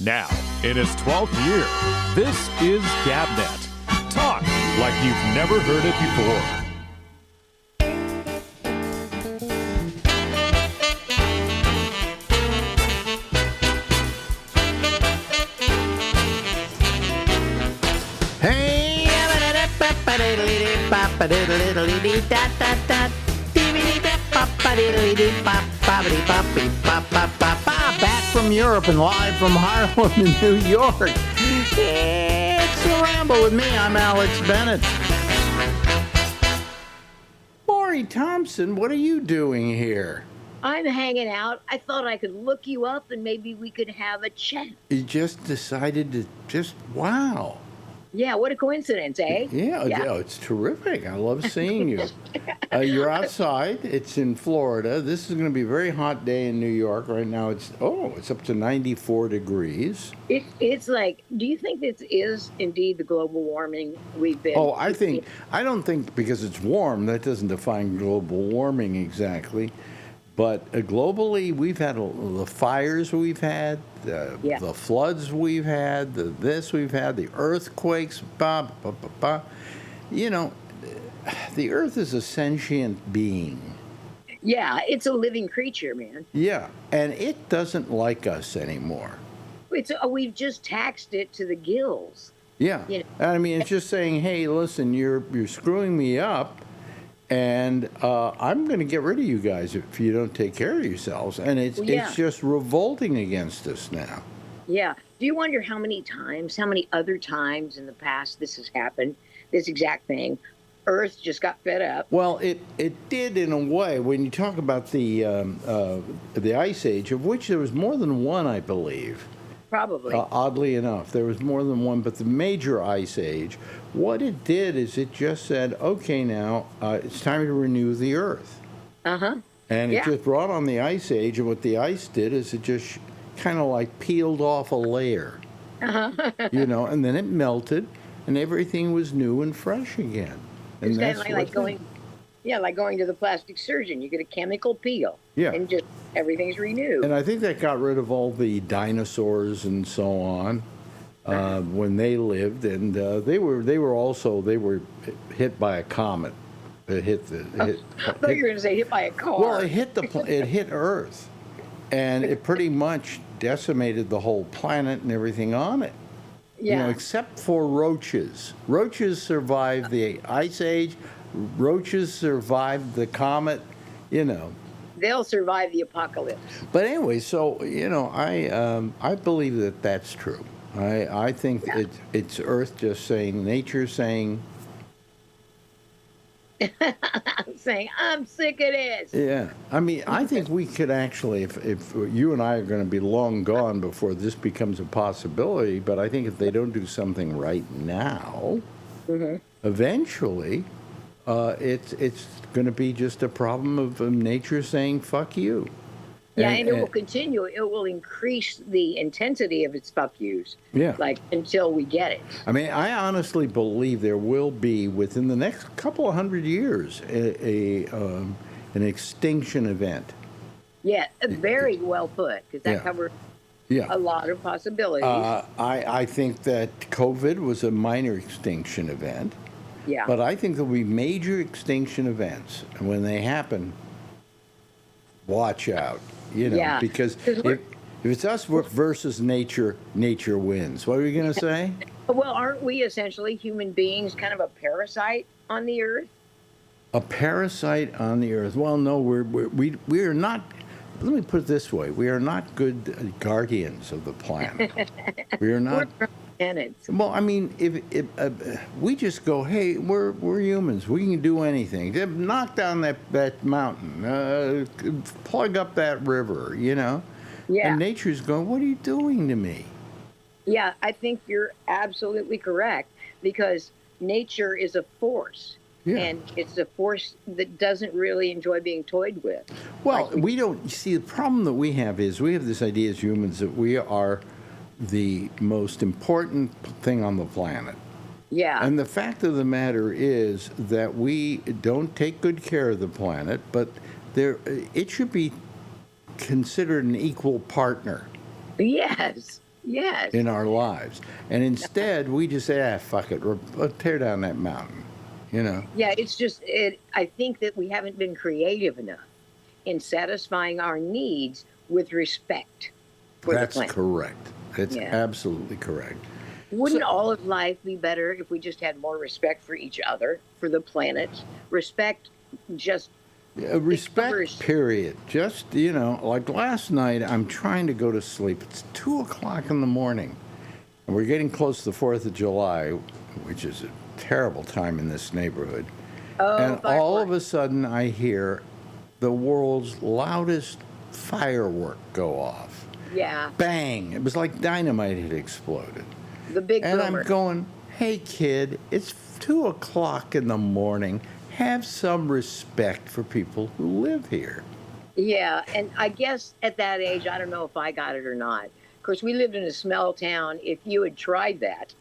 Now, in its 12th year, this is GabNet. Talk like you've never heard it before. Hey, back from Europe and live from Harlem in New York. It's the Ramble with me. I'm Alex Bennett. Maury Thompson, what are you doing here? I'm hanging out. I thought I could look you up and maybe we could have a chat. You just decided to wow. Yeah, what a coincidence, eh? Yeah, it's terrific. I love seeing you. You're outside. It's in Florida. This is going to be a very hot day in New York. Right now it's up to 94 degrees. It's like, do you think this is indeed the global warming we've been? I don't think because it's warm, that doesn't define global warming exactly. But globally, we've had the fires we've had, the floods we've had, the earthquakes, You know, the Earth is a sentient being. Yeah, it's a living creature, man. Yeah, and it doesn't like us anymore. We've just taxed it to the gills. Yeah, I mean, it's just saying, hey, listen, you're screwing me up. And I'm going to get rid of you guys if you don't take care of yourselves. And it's just revolting against us now. Yeah. Do you wonder how many other times in the past this has happened, this exact thing? Earth just got fed up. Well, it did in a way. When you talk about the Ice Age, of which there was more than one, I believe. Probably. Oddly enough, there was more than one, but the major Ice Age, what it did is it just said, okay, now it's time to renew the Earth. Uh-huh. And it just brought on the Ice Age, and what the ice did is it just kind of like peeled off a layer. Uh-huh. And then it melted, and everything was new and fresh again. And it's kind of like going to the plastic surgeon. You get a chemical peel. Yeah. And just everything's renewed. And I think that got rid of all the dinosaurs and so on when they lived, and they were hit by a comet. I thought you were going to say hit by a car. Well, it hit Earth, and it pretty much decimated the whole planet and everything on it. Yeah. Except for roaches. Roaches survived the Ice Age. Roaches survived the comet. They'll survive the apocalypse. But anyway, so I believe that that's true. I think it's Earth just saying, nature saying. Saying, I'm sick of this. Yeah, I mean, I think we could actually, if you and I are going to be long gone before this becomes a possibility, but I think if they don't do something right now, eventually, it's going to be just a problem of nature saying, fuck you. Yeah, and it will continue. It will increase the intensity of its fuck yous. Yeah. Until we get it. I mean, I honestly believe there will be, within the next couple of hundred years, an extinction event. Yeah, very well put, because that covers a lot of possibilities. I think that COVID was a minor extinction event. Yeah. But I think there'll be major extinction events, and when they happen, watch out. Because if it's us versus nature, nature wins. What are you going to say? Well, aren't we essentially human beings kind of a parasite on the Earth? A parasite on the Earth? Well, no, we are not. Let me put it this way: we are not good guardians of the planet. We are not. Well, I mean, if we just go, hey, we're humans. We can do anything. Knock down that mountain. Plug up that river, Yeah. And nature's going, what are you doing to me? Yeah, I think you're absolutely correct, because nature is a force. Yeah. And it's a force that doesn't really enjoy being toyed with. Well, we don't. See, the problem that we have is we have this idea as humans that we are the most important thing on the planet. Yeah. And the fact of the matter is that we don't take good care of the planet, but it should be considered an equal partner. Yes. Yes. in our lives. And instead, we just say, fuck it, let's tear down that mountain, you know? Yeah, it's just, I think that we haven't been creative enough in satisfying our needs with respect for the That's planet. correct. That's Yeah. absolutely correct. Wouldn't all of life be better if we just had more respect for each other, for the planet? Respect just Respect, covers- period. Just, you know, like last night, I'm trying to go to sleep. It's 2 o'clock in the morning. And we're getting close to the 4th of July, which is a terrible time in this neighborhood. Oh, And all fireworks. of a sudden, I hear the world's loudest firework go off. Yeah, Bang! It was like dynamite had exploded. the big And boomer. I'm going, hey, kid, it's 2 o'clock in the morning. Have some respect for people who live here. Yeah, and I guess at that age, I don't know if I got it or not. Of course, we lived in a small town. If you had tried that,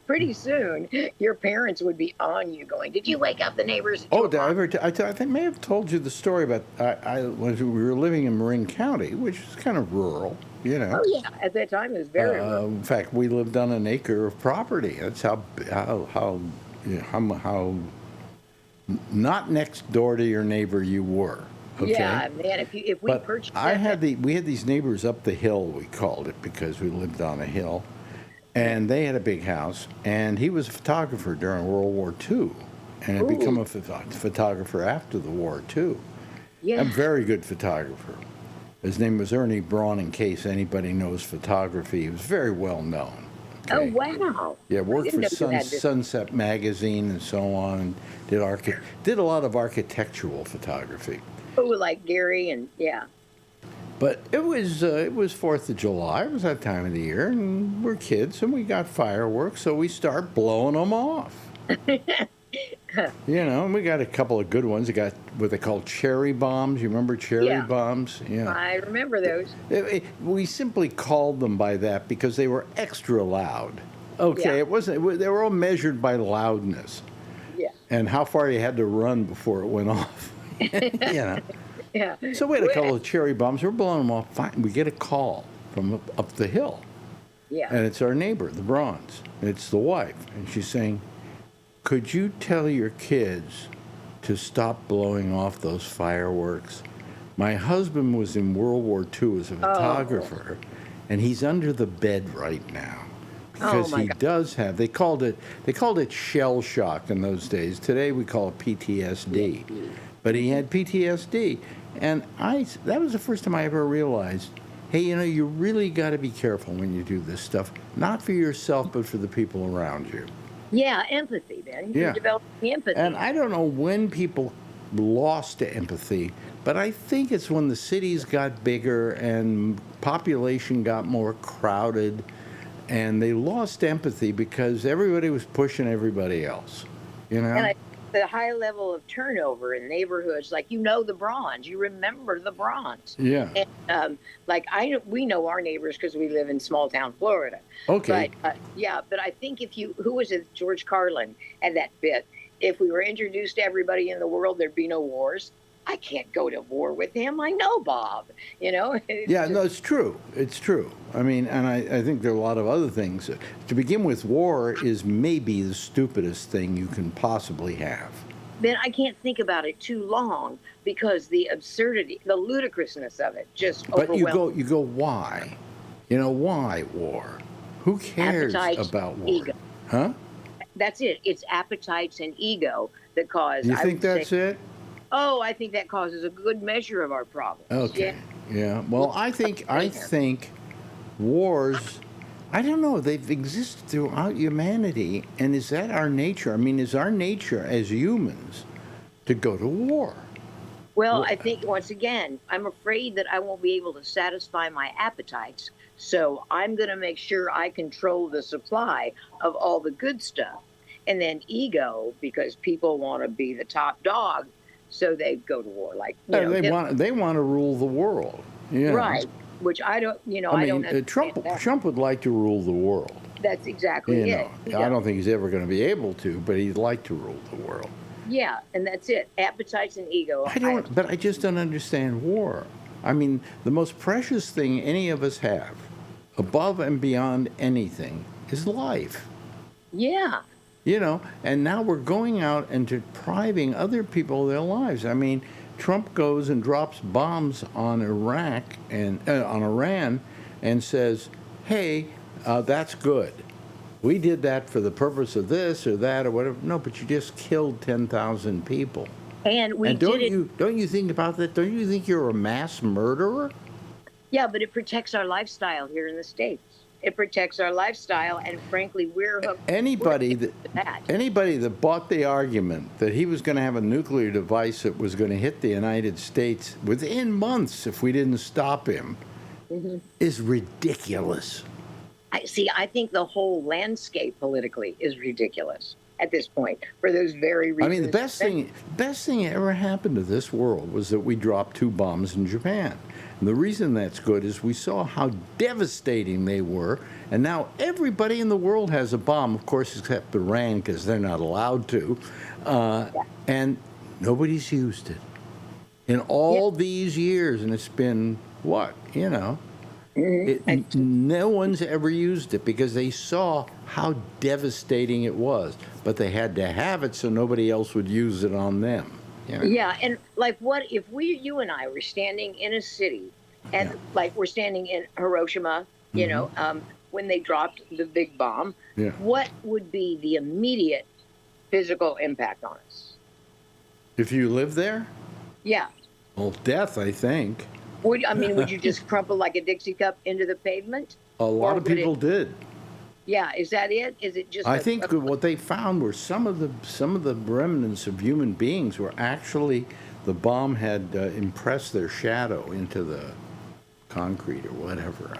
pretty soon your parents would be on you going, did you wake up the neighbors? Oh, did I ever? I may have told you the story about when we were living in Marin County, which is kind of rural, you know. Oh, yeah. At that time, it was very rural. In fact, we lived on an acre of property. That's how not next door to your neighbor you were. Okay? Yeah, man, if we But purchased we had these neighbors up the hill, we called it, because we lived on a hill, and they had a big house, and he was a photographer during World War II, and had become a photographer after the war too. yeah. A very good photographer. His name was Ernie Braun, in case anybody knows photography. He was very well known. Oh, Okay? wow. Yeah, worked for didn't know you had this. Sunset Magazine and so on. Did a lot of architectural photography. Oh, like Gary and, yeah. But it was 4th of July. It was that time of the year, and we're kids, and we got fireworks, so we start blowing them off. You know, and we got a couple of good ones. We got what they call cherry bombs. You remember cherry Yeah. bombs? Yeah. I remember those. We simply called them by that because they were extra loud. Okay, Yeah. it wasn't. They were all measured by loudness Yeah. and how far you had to run before it went off. You know. Yeah. So we had a couple of cherry bombs. We're blowing them off. Fine. We get a call from up the hill, Yeah. and it's our neighbor, the Bronze. It's the wife, and she's saying, "Could you tell your kids to stop blowing off those fireworks? My husband was in World War II as a photographer, and he's under the bed right now because my he God. does have. They called it shell shock in those days. Today we call it PTSD, but he had PTSD, and that was the first time I ever realized. Hey, you really got to be careful when you do this stuff, not for yourself, but for the people around you. Yeah, empathy, man. Yeah. You develop empathy. And I don't know when people lost empathy, but I think it's when the cities got bigger and population got more crowded, and they lost empathy because everybody was pushing everybody else. And the high level of turnover in neighborhoods, like the Bronze, you remember the Bronze. Yeah. And we know our neighbors because we live in small town Florida. Okay. But but I think who was it? George Carlin had that bit. If we were introduced to everybody in the world, there'd be no wars. I can't go to war with him. I know Bob. Yeah, no, it's true. It's true. I mean, and I think there are a lot of other things. To begin with, war is maybe the stupidest thing you can possibly have. Then I can't think about it too long because the absurdity, the ludicrousness of it just overwhelms. But you go, why? Why war? Who cares Appetites, about war? ego. Huh? That's it. It's appetites and ego that cause. You think that's it? Oh, I think that causes a good measure of our problems. Okay. Yeah. Well, I think wars, I don't know, they've existed throughout humanity, and is that our nature? I mean, is our nature as humans to go to war? Well, I think once again, I'm afraid that I won't be able to satisfy my appetites. So I'm going to make sure I control the supply of all the good stuff. And then ego, because people want to be the top dog. So they go to war, they want to rule the world. Yeah. Right. Which I don't. I don't understand that. Trump would like to rule the world. That's exactly it. I don't think he's ever going to be able to, but he'd like to rule the world. Yeah, and that's it. Appetites and ego. But I just don't understand war. I mean, the most precious thing any of us have above and beyond anything is life. Yeah. And now we're going out and depriving other people of their lives. I mean, Trump goes and drops bombs on Iraq and on Iran and says, hey, that's good. We did that for the purpose of this or that or whatever. No, but you just killed 10,000 people. And we don't did it. Don't you think about that? Don't you think you're a mass murderer? Yeah, but it protects our lifestyle here in the States. It protects our lifestyle, and frankly, we're hooked. Anybody that bought the argument that he was going to have a nuclear device that was going to hit the United States within months if we didn't stop him is ridiculous. I think the whole landscape politically is ridiculous at this point for those very reasons. I mean, the best thing that ever happened to this world was that we dropped 2 bombs in Japan. And the reason that's good is we saw how devastating they were, and now everybody in the world has a bomb, of course, except Iran, because they're not allowed to, and nobody's used it in all these years, and it's been, what, no one's ever used it because they saw how devastating it was, but they had to have it so nobody else would use it on them. Yeah, and like, what if you and I were standing in a city, and like we're standing in Hiroshima, when they dropped the big bomb, what would be the immediate physical impact on us? If you live there? Yeah. Well, death, I think. Would you just crumple like a Dixie cup into the pavement? A lot of people did. Yeah, is that it? Is it just? I think what they found were some of the remnants of human beings were actually the bomb had impressed their shadow into the concrete or whatever.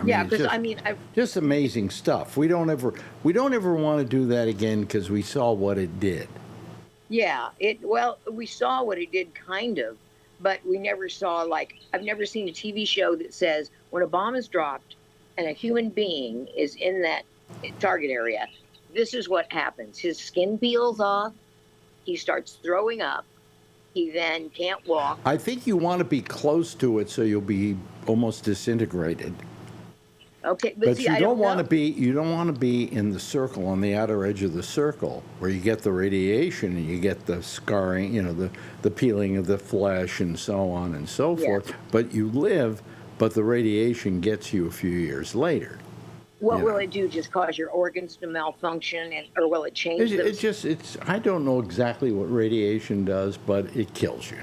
Just amazing stuff. We don't ever want to do that again because we saw what it did. Yeah, we saw what it did, kind of, but we never saw, I've never seen a TV show that says when a bomb is dropped and a human being is in that target area, this is what happens. His skin peels off. He starts throwing up. He then can't walk. I think you want to be close to it so you'll be almost disintegrated. Okay, but see, you don't want to be in the circle, on the outer edge of the circle, where you get the radiation and you get the scarring, the peeling of the flesh and so on and so forth. But you live, but the radiation gets you a few years later. What will it do? Just cause your organs to malfunction, or will it change them? I don't know exactly what radiation does, but it kills you.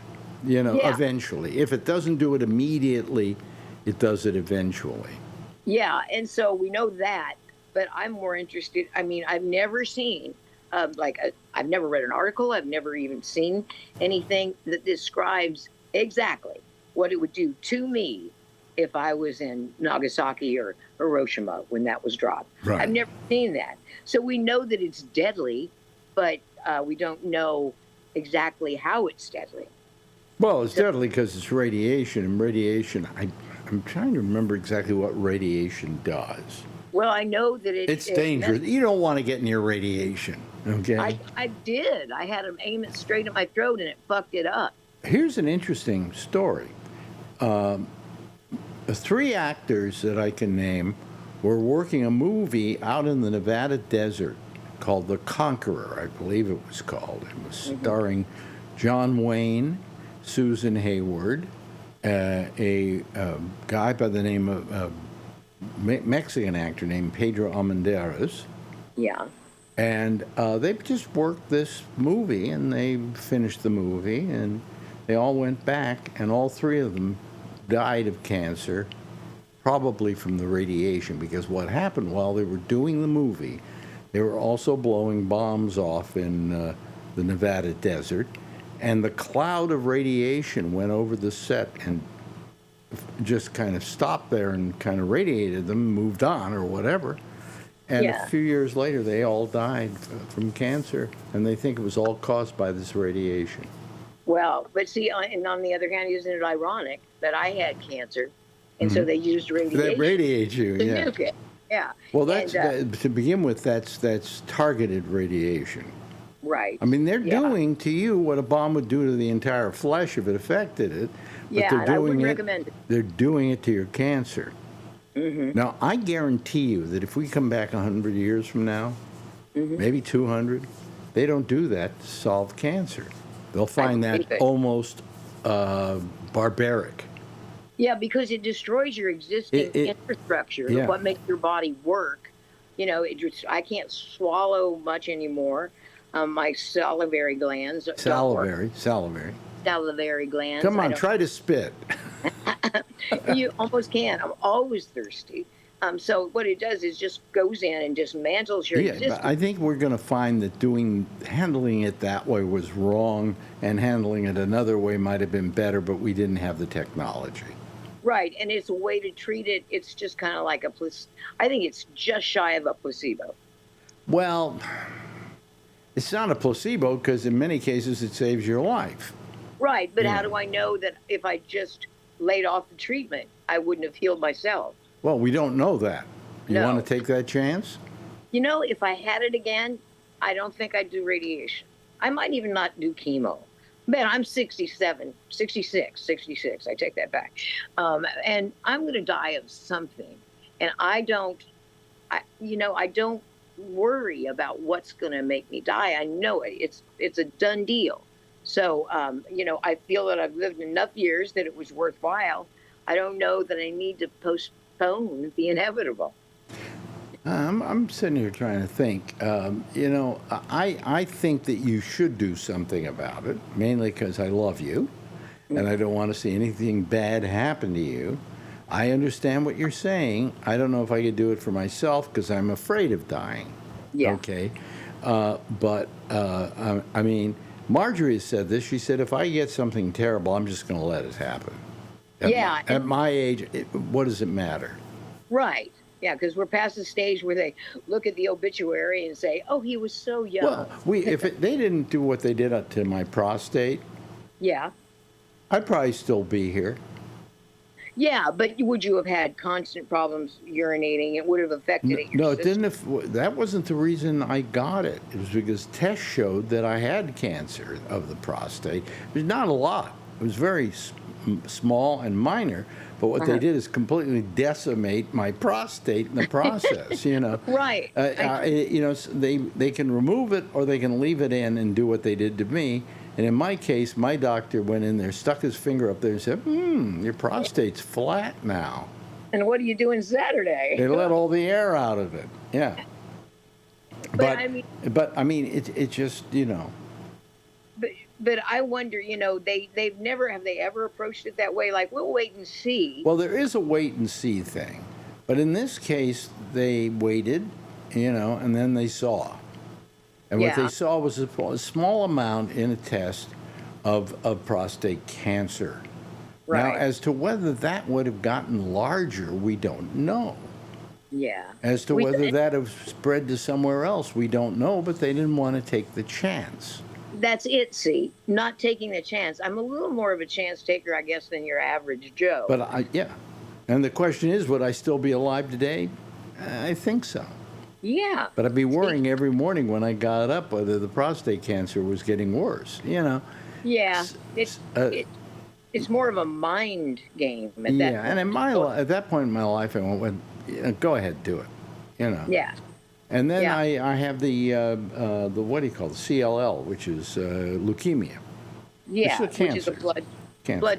Eventually. If it doesn't do it immediately, it does it eventually. Yeah, and so we know that, but I'm more interested. I've never seen, I've never read an article. I've never even seen anything that describes exactly what it would do to me if I was in Nagasaki or Hiroshima when that was dropped. Right. I've never seen that. So we know that it's deadly, but we don't know exactly how it's deadly. Well, it's deadly because it's radiation, and radiation, I'm trying to remember exactly what radiation does. Well, I know that it's dangerous. You don't want to get near radiation, okay? I did. I had them aim it straight at my throat, and it fucked it up. Here's an interesting story. The 3 actors that I can name were working a movie out in the Nevada desert called The Conqueror, I believe it was called. It was starring John Wayne, Susan Hayward, a guy by the name of Mexican actor named Pedro Almendarez. Yeah. And they just worked this movie, and they finished the movie, and they all went back, and all 3 of them died of cancer, probably from the radiation, because what happened while they were doing the movie, they were also blowing bombs off in the Nevada desert, and the cloud of radiation went over the set and just kind of stopped there and kind of radiated them, moved on or whatever. And a few years later, they all died from cancer, and they think it was all caused by this radiation. Well, but see, and on the other hand, isn't it ironic that I had cancer, and so they used radiation? That radiates you, to nuke it. Yeah. Well, to begin with, that's targeted radiation. Right. I mean, they're doing to you what a bomb would do to the entire flesh if it affected it. But I wouldn't recommend it. They're doing it to your cancer. Now, I guarantee you that if we come back 100 years from now, maybe 200, they don't do that to solve cancer. They'll find that almost barbaric. Yeah, because it destroys your existing infrastructure, what makes your body work. I can't swallow much anymore. My salivary glands. Salivary glands. Come on, try to spit. You almost can. I'm always thirsty. So what it does is just goes in and dismantles your existence. But I think we're going to find that handling it that way was wrong, and handling it another way might have been better, but we didn't have the technology. Right, and it's a way to treat it. It's just kind of like I think it's just shy of a placebo. Well, it's not a placebo because in many cases it saves your life. Right, but how do I know that if I just laid off the treatment, I wouldn't have healed myself? Well, we don't know that. You No. want to take that chance? If I had it again, I don't think I'd do radiation. I might even not do chemo. Man, I'm 66. I take that back. And I'm going to die of something. And I don't worry about what's going to make me die. I know it. It's a done deal. So, I feel that I've lived enough years that it was worthwhile. I don't know that I need to postpone the inevitable. I'm sitting here trying to think. I think that you should do something about it, mainly because I love you, and I don't want to see anything bad happen to you. I understand what you're saying. I don't know if I could do it for myself because I'm afraid of dying. Yeah. Okay. I mean, Marjorie has said this. She said, if I get something terrible, I'm just going to let it happen. At my age, what does it matter? Right. Yeah, because we're past the stage where they look at the obituary and say, "Oh, he was so young." Well, if they didn't do what they did to my prostate, yeah, I'd probably still be here. Yeah, but would you have had constant problems urinating? It would have affected it. No, it didn't. That wasn't the reason I got it. It was because tests showed that I had cancer of the prostate. It was not a lot. It was very small and minor. But what they did is completely decimate my prostate in the process. Right. They can remove it or they can leave it in and do what they did to me. And in my case, my doctor went in there, stuck his finger up there and said, your prostate's flat now. And what are you doing Saturday? They let all the air out of it. Yeah. But I mean, it just, But I wonder, they've never, have they ever approached it that way? Like, we'll wait and see. Well, there is a wait and see thing. But in this case, they waited, and then they saw. And what they saw was a small amount in a test of prostate cancer. Right. Now, as to whether that would have gotten larger, we don't know. Yeah. As to whether that have spread to somewhere else, we don't know, but they didn't want to take the chance. That's it, see, not taking the chance. I'm a little more of a chance taker, I guess, than your average Joe. But and the question is, would I still be alive today? I think so. Yeah. But I'd be worrying every morning when I got up whether the prostate cancer was getting worse, Yeah, it's more of a mind game at that point. And at that point in my life, I went, go ahead, do it, Yeah. And then I have the what do you call it, CLL, which is leukemia. Yeah, which is a blood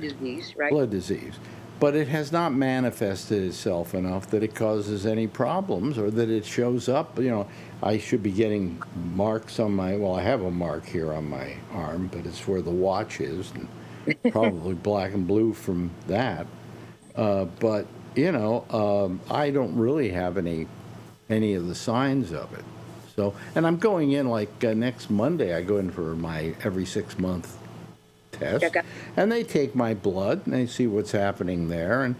disease, right? Blood disease. But it has not manifested itself enough that it causes any problems or that it shows up. I should be getting marks on I have a mark here on my arm, but it's where the watch is, and probably black and blue from that. But I don't really have any of the signs of it. So, and I'm going in next Monday. I go in for my every 6-month test, and they take my blood and they see what's happening there. And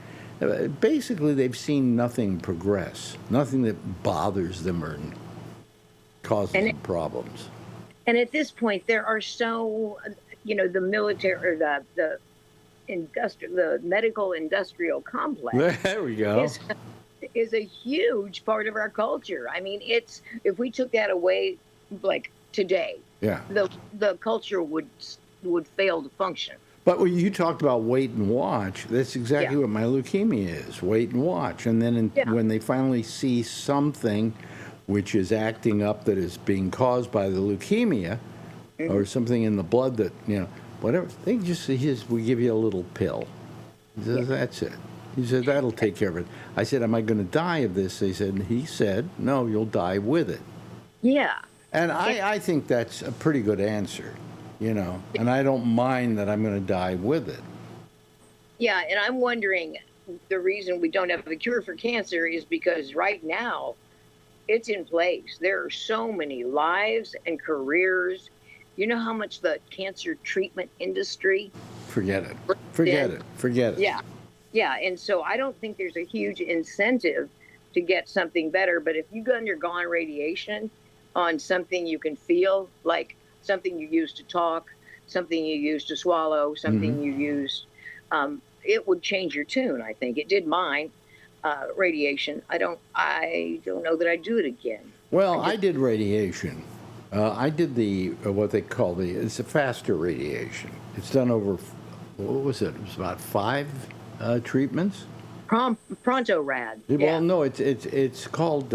basically, they've seen nothing progress, nothing that bothers them or causes them problems. And at this point, there are the military or the medical industrial complex. There we go. Is a huge part of our culture. I mean, if we took that away, like today, the culture would fail to function. But when you talked about wait and watch, that's exactly Yeah. what my leukemia is, wait and watch. And then Yeah. when they finally see something which is acting up that is being caused by the leukemia or something in the blood that, whatever, he says, we give you a little pill. He says, that's it. He said, that'll take care of it. I said, am I going to die of this? He said, no, you'll die with it. Yeah. And I think that's a pretty good answer, and I don't mind that I'm going to die with it. Yeah, and I'm wondering, the reason we don't have a cure for cancer is because right now it's in place. There are so many lives and careers. You know how much the cancer treatment industry? Forget it. Forget it. Yeah. Yeah. And so I don't think there's a huge incentive to get something better. But if you've undergone radiation on something you can feel, like something you use to talk, something you use to swallow, something you use, it would change your tune, I think. It did mine, radiation. I don't know that I'd do it again. Well, I did radiation. I did what they call it's a faster radiation. It's done over, what was it? It was about 5 treatments. Pronto rad. Well, no, it's called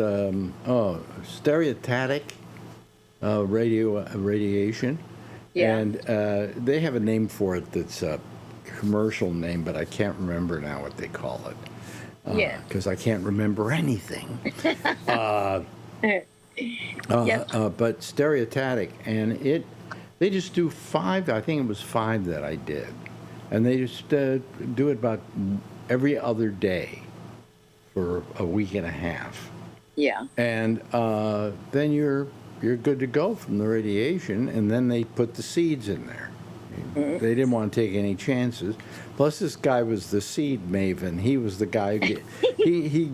stereotatic radiation. Yeah. And they have a name for it that's a commercial name, but I can't remember now what they call it. Yeah. Because I can't remember anything. But stereotatic, and they just do 5. I think it was 5 that I did, and they just do it about every other day for a week and a half. Yeah. And then you're good to go from the radiation, and then they put the seeds in there. They didn't want to take any chances. Plus, this guy was the seed maven. He was the guy. He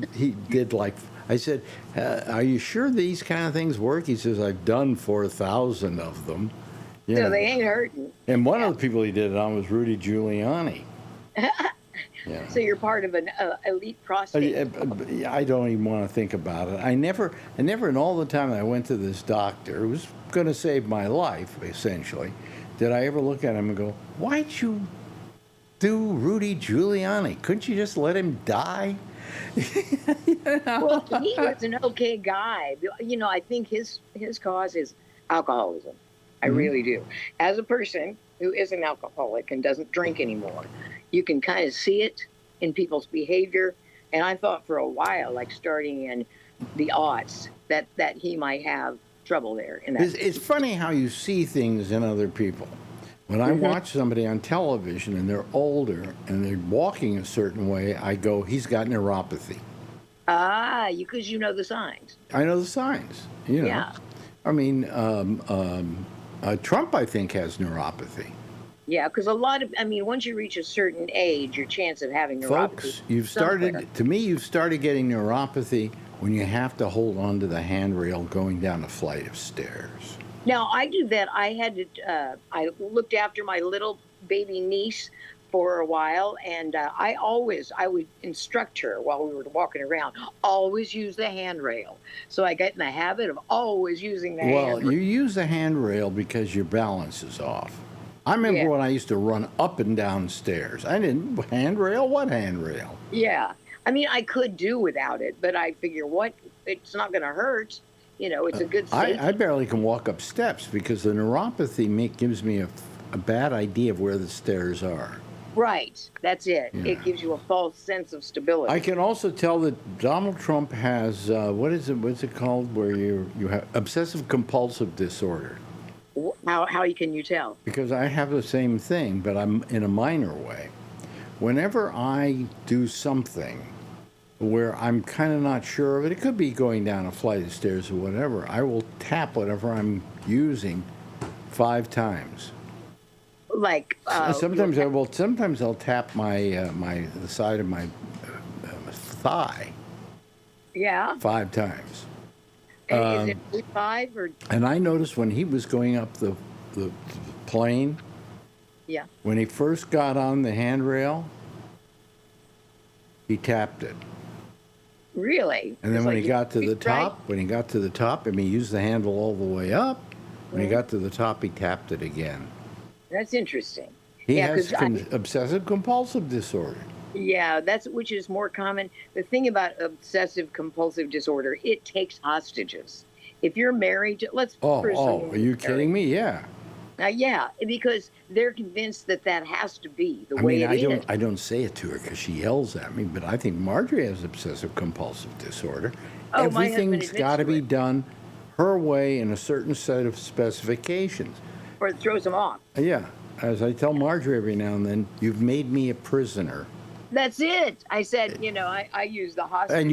did like. I said, "Are you sure these kind of things work?" He says, "I've done 4,000 of them." So they ain't hurting. And one of the people he did it on was Rudy Giuliani. Yeah. So you're part of an elite prostate. I don't even want to think about it. I never, in all the time I went to this doctor, who was going to save my life, essentially, did I ever look at him and go, why'd you do Rudy Giuliani? Couldn't you just let him die? Well, he was an okay guy. I think his cause is alcoholism. I really do. As a person who is an alcoholic and doesn't drink anymore, you can kind of see it in people's behavior. And I thought for a while, like starting in the aughts, that he might have trouble there. It's funny how you see things in other people. When I watch somebody on television and they're older and they're walking a certain way, I go, he's got neuropathy. Because you know the signs. I know the signs. Yeah. I mean, Trump, I think, has neuropathy. Yeah, because once you reach a certain age, your chance of having neuropathy. Folks, you've started getting neuropathy when you have to hold on to the handrail going down a flight of stairs. Now, I do that. I had to, I looked after my little baby niece for a while, and I would instruct her while we were walking around, always use the handrail. So I got in the habit of always using the handrail. Well, you use the handrail because your balance is off. I remember when I used to run up and down stairs. I didn't, handrail? What handrail? Yeah. I could do without it, but I figure it's not going to hurt. It's a good safety. I barely can walk up steps because the neuropathy gives me a bad idea of where the stairs are. Right. That's it. Yeah. It gives you a false sense of stability. I can also tell that Donald Trump has, what's it called, where you have obsessive compulsive disorder. How can you tell? Because I have the same thing, but I'm in a minor way. Whenever I do something where I'm kind of not sure of it, it could be going down a flight of stairs or whatever, I will tap whatever I'm using 5 times. Like sometimes I'll tap the side of my thigh. Yeah. 5 times. Is it 5 or? And I noticed when he was going up the plane. Yeah. When he first got on the handrail, he tapped it. Really? And then when he got to the top, he used the handle all the way up. When he got to the top, he tapped it again. That's interesting. He Yeah, has because obsessive compulsive disorder. yeah, that's which is more common. The thing about obsessive compulsive disorder, it takes hostages. If you're married, let's Oh, presume are you're you married. kidding me? Yeah. Yeah, because they're convinced that that has to be the I way mean, it is. I don't say it to her because she yells at me, but I think Marjorie has obsessive compulsive disorder. Oh, my husband Everything's admits got to to be it, done her way in a certain set of specifications. or it throws him off. Yeah, as I tell Marjorie every now and then, you've made me a prisoner. That's it. I said, I use the And hostage.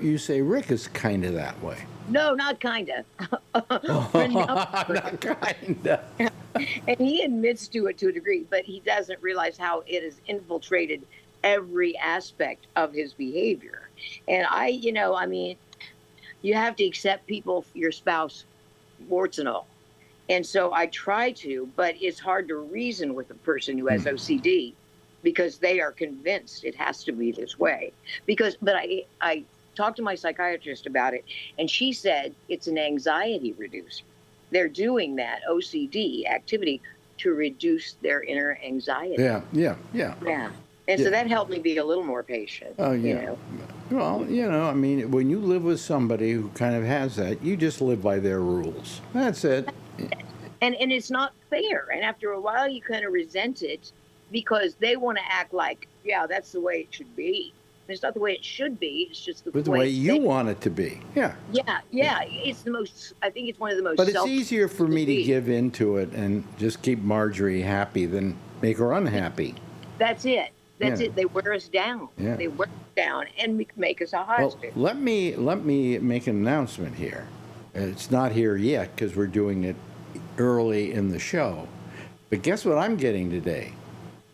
you say Rick is kind of that way. No, not kinda. No. Not kinda. And he admits to it to a degree, but he doesn't realize how it has infiltrated every aspect of his behavior. And I mean, you have to accept people, your spouse, warts and all. And so I try to, but it's hard to reason with a person who has OCD because they are convinced it has to be this way. But I talked to my psychiatrist about it, and she said it's an anxiety reducer. They're doing that OCD activity to reduce their inner anxiety. Yeah, yeah, yeah. Yeah. And Yeah. so that helped me be a little more patient. Oh, yeah. Well, I mean, when you live with somebody who kind of has that, you just live by their rules. That's it. And it's not fair. And after a while, you kind of resent it because they want to act like, yeah, that's the way it should be. And it's not the way it should be. It's just But the way you want it to be. Yeah. Yeah. It's I think it's one of the most. But it's easier for me to give into it and just keep Marjorie happy than make her unhappy. That's it. That's it. They wear us down. Yeah. They wear us down and make us a Well, hostage. let me make an announcement here. It's not here yet because we're doing it early in the show. But guess what I'm getting today?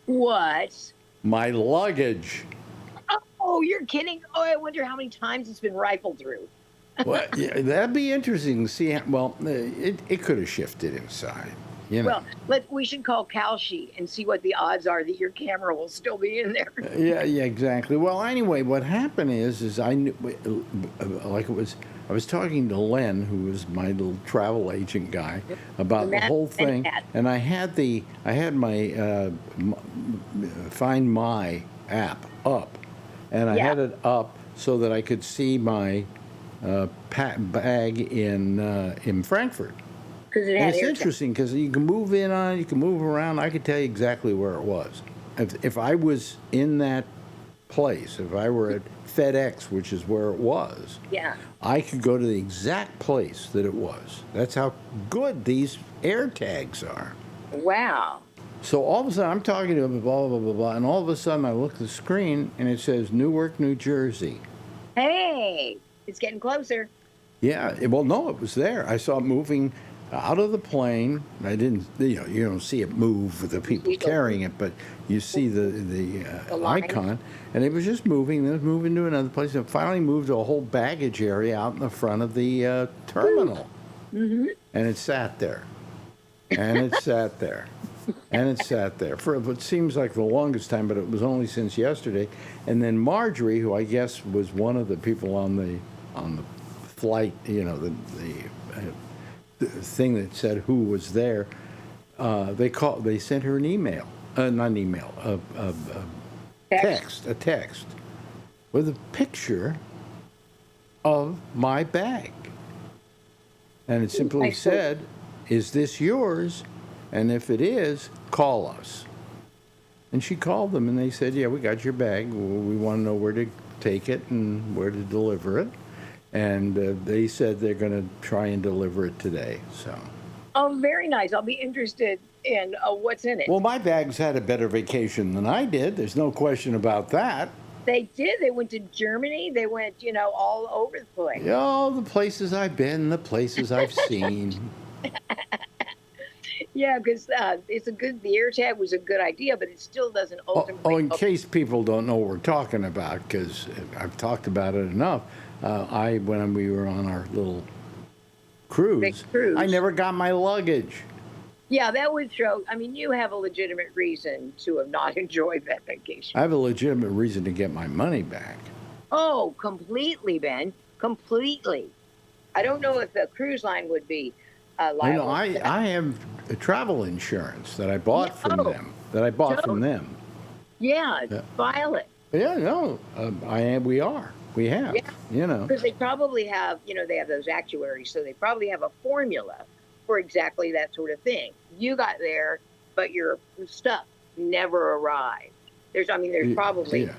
What? My luggage. Oh, you're kidding. Oh, I wonder how many times it's been rifled through. Well, yeah, that'd be interesting to see. Well, it could have shifted inside. Well, we should call Kalshi and see what the odds are that your camera will still be in there. Yeah, exactly. Well, anyway, what happened is I knew, I was talking to Len, who was my little travel agent guy, about the whole thing, and I had my Find My app up, and I had it up so that I could see my bag in Frankfurt. And it's interesting because you can move in on it, you can move around. I could tell you exactly where it was. If I was in that place, if I were at FedEx, which is where it was, I could go to the exact place that it was. That's how good these air tags are. Wow. So all of a sudden, I'm talking to him, blah, blah, blah, blah, and all of a sudden I look at the screen and it says Newark, New Jersey. Hey, it's getting closer. Yeah, well, no, it was there. I saw it moving out of the plane. I didn't, you don't see it move with the people carrying it, but you see the icon, and it was just moving. Then it was moving to another place, and finally moved to a whole baggage area out in the front of the terminal. And it sat there, and it sat there, and it sat there for what seems like the longest time, but it was only since yesterday. And then Marjorie, who I guess was one of the people on the flight, the thing that said who was there, they sent her an email, not an email, a text with a picture of my bag. And it simply said, "Is this yours? And if it is, call us." And she called them and they said, "Yeah, we got your bag. We want to know where to take it and where to deliver it." And they said they're going to try and deliver it today. So. Oh, very nice. I'll be interested in what's in it. Well, my bags had a better vacation than I did. There's no question about that. They did. They went to Germany. They went, all over the place. All the places I've been, the places I've seen. Yeah, because the air tag was a good idea, but it still doesn't ultimately. In case people don't know what we're talking about, because I've talked about it enough. When we were on our little cruise, I never got my luggage. Yeah, that would throw. I mean, you have a legitimate reason to have not enjoyed that vacation. I have a legitimate reason to get my money back. Oh, completely, Ben. Completely. I don't know if the cruise line would be liable. I have travel insurance that I bought from Oh, them. That I bought from them. yeah, Yeah. file it. Yeah, no, we are. We have. Yeah. You know. Because they probably have, they have those actuaries, so they probably have a formula for exactly that sort of thing. You got there, but your stuff never arrived. There's probably, Yeah.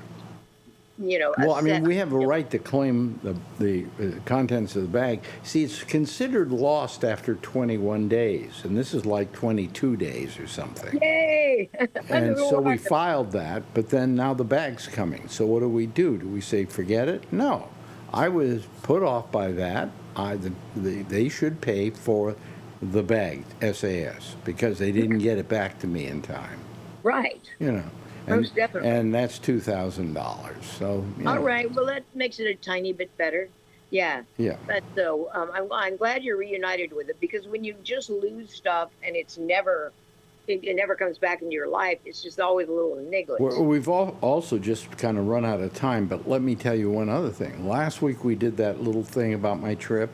a Well, I mean, set we have a right to claim the contents of the bag. See, it's considered lost after 21 days, and this is like 22 days or something. Yay! And so we filed that, but then now the bag's coming. So what do? Do we say forget it? No. I was put off by that. They should pay for the bag, SAS, because they didn't get it back to me in time. Right. Most definitely. And that's $2,000. So. All right. Well, that makes it a tiny bit better. Yeah. Yeah. But so I'm glad you're reunited with it, because when you just lose stuff and it never comes back into your life, it's just always a little niggling. We've also just kind of run out of time, but let me tell you one other thing. Last week we did that little thing about my trip.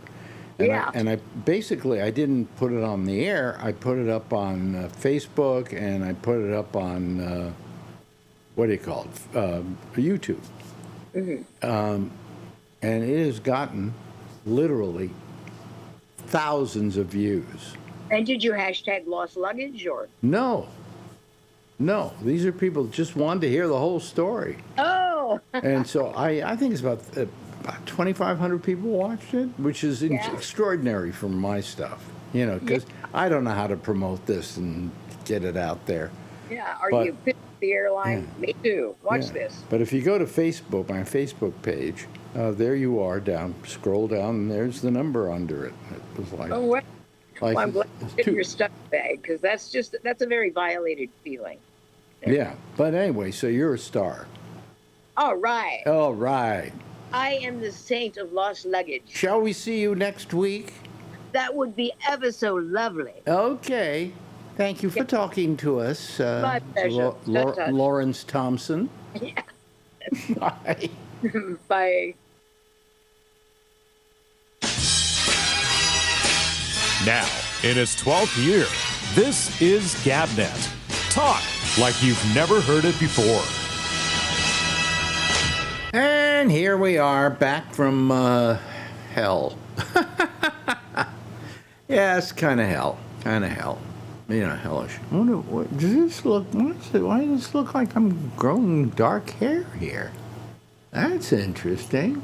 And yeah. I didn't put it on the air. I put it up on Facebook, and I put it up on, what do you call it, YouTube. Mm-hmm. And it has gotten literally thousands of views. And did you hashtag lost luggage or? No. These are people who just wanted to hear the whole story. Oh. And so I think it's about 2,500 people watched it, which is extraordinary for my stuff, because I don't know how to promote this and get it out there. Yeah. You pitched the airline? Yeah. Me too. Watch this. But if you go to Facebook, my Facebook page, there you are scroll down, and there's the number under it. It was like. Oh, what? Well, I'm glad you did your stuff bag, because that's a very violated feeling. Yeah. But anyway, so you're a star. All right. All right. I am the saint of lost luggage. Shall we see you next week? That would be ever so lovely. Okay. Thank you for talking to us. My pleasure. Lawrence Thompson. Yeah. Bye. Bye. Now, in its 12th year, this is GabNet. Talk like you've never heard it before. And here we are, back from hell. Yes, kind of hell. Hellish. I wonder, does this look? Why does this look like I'm growing dark hair here? That's interesting.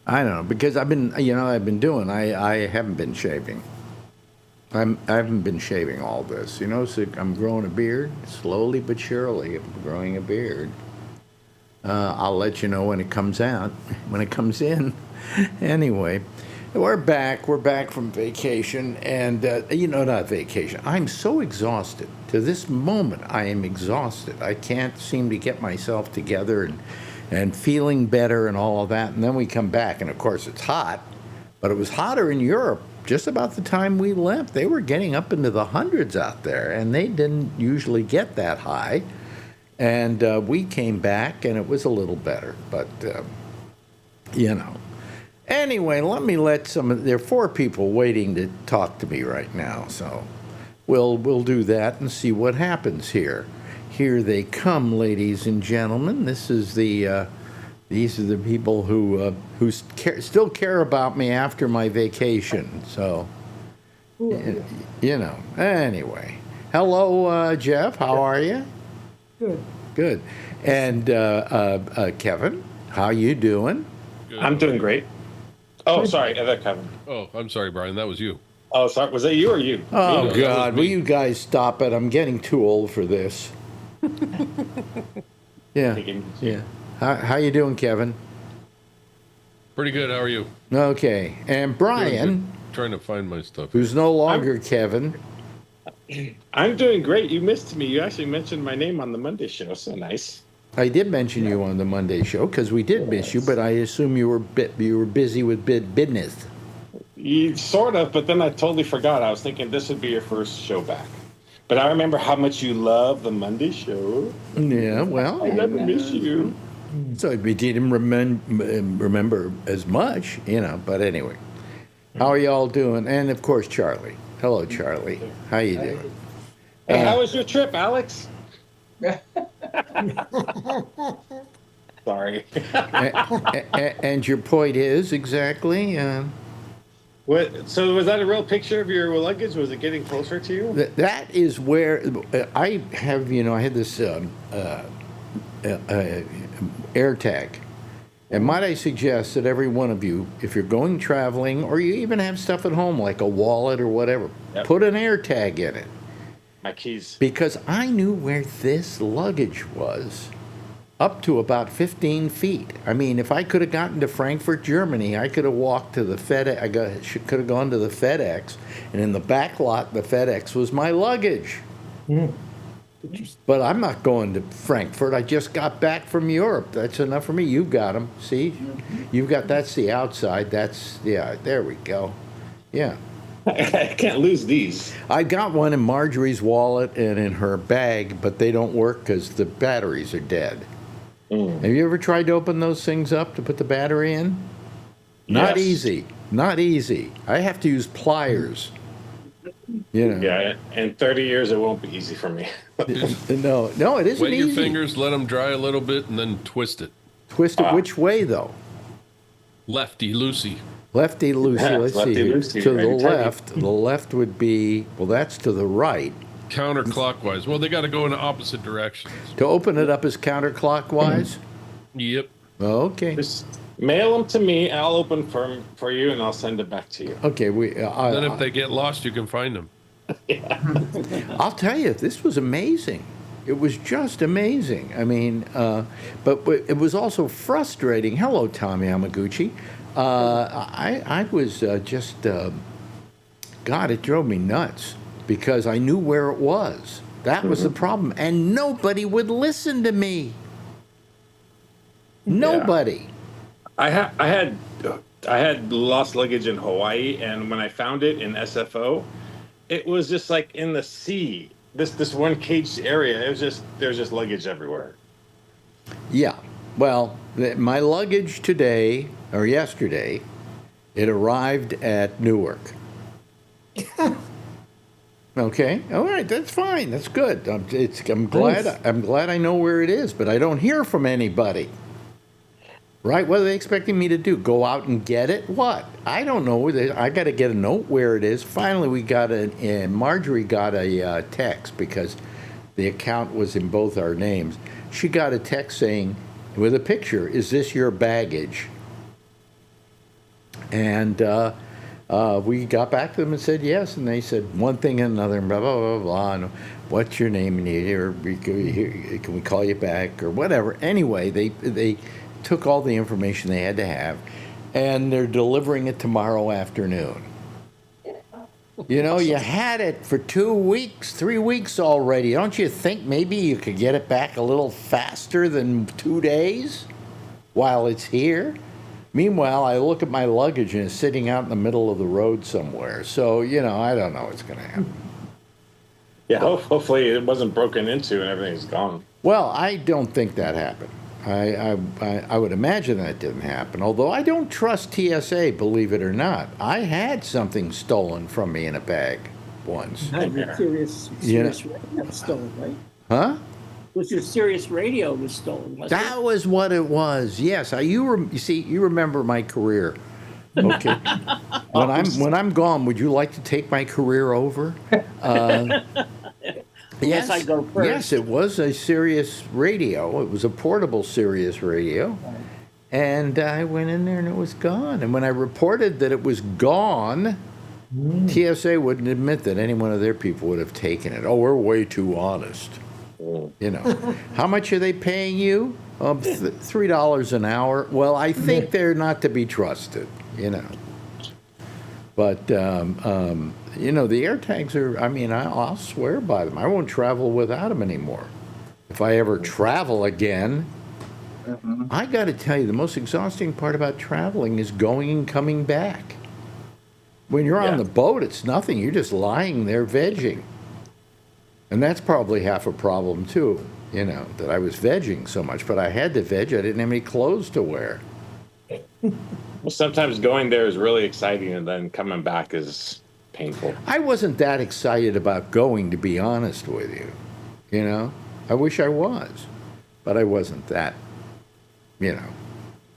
I don't know, because I've been doing. I haven't been shaving. I haven't been shaving all this, So I'm growing a beard slowly but surely. I'm growing a beard. I'll let you know when it comes out, when it comes in. Anyway, we're back. We're back from vacation, and not vacation. I'm so exhausted. To this moment, I am exhausted. I can't seem to get myself together and feeling better and all of that. And then we come back, and of course it's hot, but it was hotter in Europe just about the time we left. They were getting up into the hundreds out there, and they didn't usually get that high. And we came back, and it was a little better, but Anyway, let me there are 4 people waiting to talk to me right now, so we'll do that and see what happens here. Here they come, ladies and gentlemen. These are the people who still care about me after my vacation. So, Anyway, hello, Jeff. How are you? Good. And Kevin, how you doing? Good. I'm doing great. Oh, sorry, Kevin. Oh, I'm sorry, Brian. That was you. Oh, sorry. Was that you or you? Oh, God. Will you guys stop it? I'm getting too old for this. Yeah. How you doing, Kevin? Pretty good. How are you? Okay. And Brian, trying to find my stuff. Who's no longer Kevin. I'm doing great. You missed me. You actually mentioned my name on the Monday show. So nice. I did mention you on the Monday show because we did miss you, but I assume you were busy with business. Sort of, but then I totally forgot. I was thinking this would be your first show back. But I remember how much you love the Monday show. Yeah, well. I never miss you. So we didn't remember as much, but anyway. How are y'all doing? And, of course, Charlie. Hello, Charlie. How you doing? Hey, how was your trip, Alex? Sorry. And your point is exactly. What? So was that a real picture of your luggage? Was it getting closer to you? That is where I have. I had this air tag. And might I suggest that every one of you, if you're going traveling, or you even have stuff at home like a wallet or whatever, put an air tag in it. My keys. Because I knew where this luggage was up to about 15 feet. I mean, if I could have gotten to Frankfurt, Germany, I could have walked to the FedEx. Could have gone to the FedEx, and in the back lot, the FedEx was my luggage. But I'm not going to Frankfurt. I just got back from Europe. That's enough for me. You've got them. See? You've got, that's the outside. That's, yeah, there we go. Yeah. I can't lose these. I got one in Marjorie's wallet and in her bag, but they don't work because the batteries are dead. Have you ever tried to open those things up to put the battery in? Not easy. Not easy. I have to use pliers. Yeah, in 30 years, it won't be easy for me. No, it isn't Wet easy. your fingers, let them dry a little bit, and then twist it. Twist it which way, though? Lefty loosey. Lefty loosey. Let's see here. Lefty-loosey, To the right? left. The left would be, well, that's to the right. Counterclockwise. Well, they got to go in the opposite directions. To open it up is counterclockwise? Yep. Okay. Just mail them to me. I'll open for you, and I'll send it back to you. Okay. Then if they get lost, you can find them. I'll tell you, this was amazing. It was just amazing. I mean, but it was also frustrating. Hello, Tommy Yamaguchi. I was just, God, it drove me nuts because I knew where it was. That was the problem. And nobody would listen to me. Nobody. I had lost luggage in Hawaii, and when I found it in SFO, it was just like in the sea. This one caged area. There's just luggage everywhere. Yeah. Well, my luggage today or yesterday, it arrived at Newark. Okay. All right. That's fine. That's good. I'm glad I know where it is, but I don't hear from anybody. Right? What are they expecting me to do? Go out and get it? What? I don't know. I got to get a note where it is. Finally, Marjorie got a text because the account was in both our names. She got a text saying, with a picture, "Is this your baggage?" And we got back to them and said yes. And they said one thing and another, and blah, blah, blah, blah. And what's your name? And can we call you back or whatever? Anyway, they took all the information they had to have, and they're delivering it tomorrow afternoon. You had it for 2 weeks, 3 weeks already. Don't you think maybe you could get it back a little faster than 2 days while it's here? Meanwhile, I look at my luggage and it's sitting out in the middle of the road somewhere. So, I don't know what's going to happen. Yeah, hopefully it wasn't broken into and everything's gone. Well, I don't think that happened. I would imagine that didn't happen, although I don't trust TSA, believe it or not. I had something stolen from me in a bag once. Your Sirius radio was stolen, right? Huh? Was your Sirius radio was stolen, wasn't That was what it was. Yes. You remember my career. Okay. When I'm gone, would you like to take my career over? Yes, I go first. Yes, it was a Sirius radio. It was a portable Sirius radio. And I went in there and it was gone. And when I reported that it was gone, TSA wouldn't admit that any one of their people would have taken it. Oh, we're way too honest. How much are they paying you? $3 an hour. Well, I think they're not to be trusted, But, the air tags are, I'll swear by them. I won't travel without them anymore. If I ever travel again, I got to tell you, the most exhausting part about traveling is going and coming back. When you're on the boat, it's nothing. You're just lying there vegging. And that's probably half a problem, too, that I was vegging so much. But I had to veg. I didn't have any clothes to wear. Well, sometimes going there is really exciting, and then coming back is painful. I wasn't that excited about going, to be honest with you. You know, I wish I was, but I wasn't that,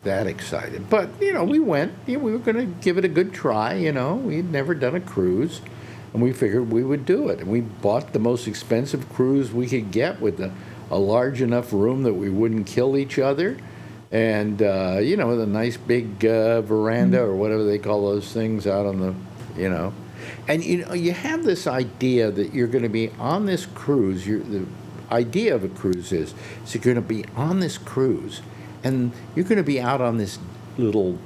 that excited. But, we went. We were going to give it a good try, We'd never done a cruise, and we figured we would do it. And we bought the most expensive cruise we could get with a large enough room that we wouldn't kill each other. And, with a nice big veranda or whatever they call those things out on the, And, you have this idea that you're going to be on this cruise. The idea of a cruise is you're going to be on this cruise, and you're going to be out on this little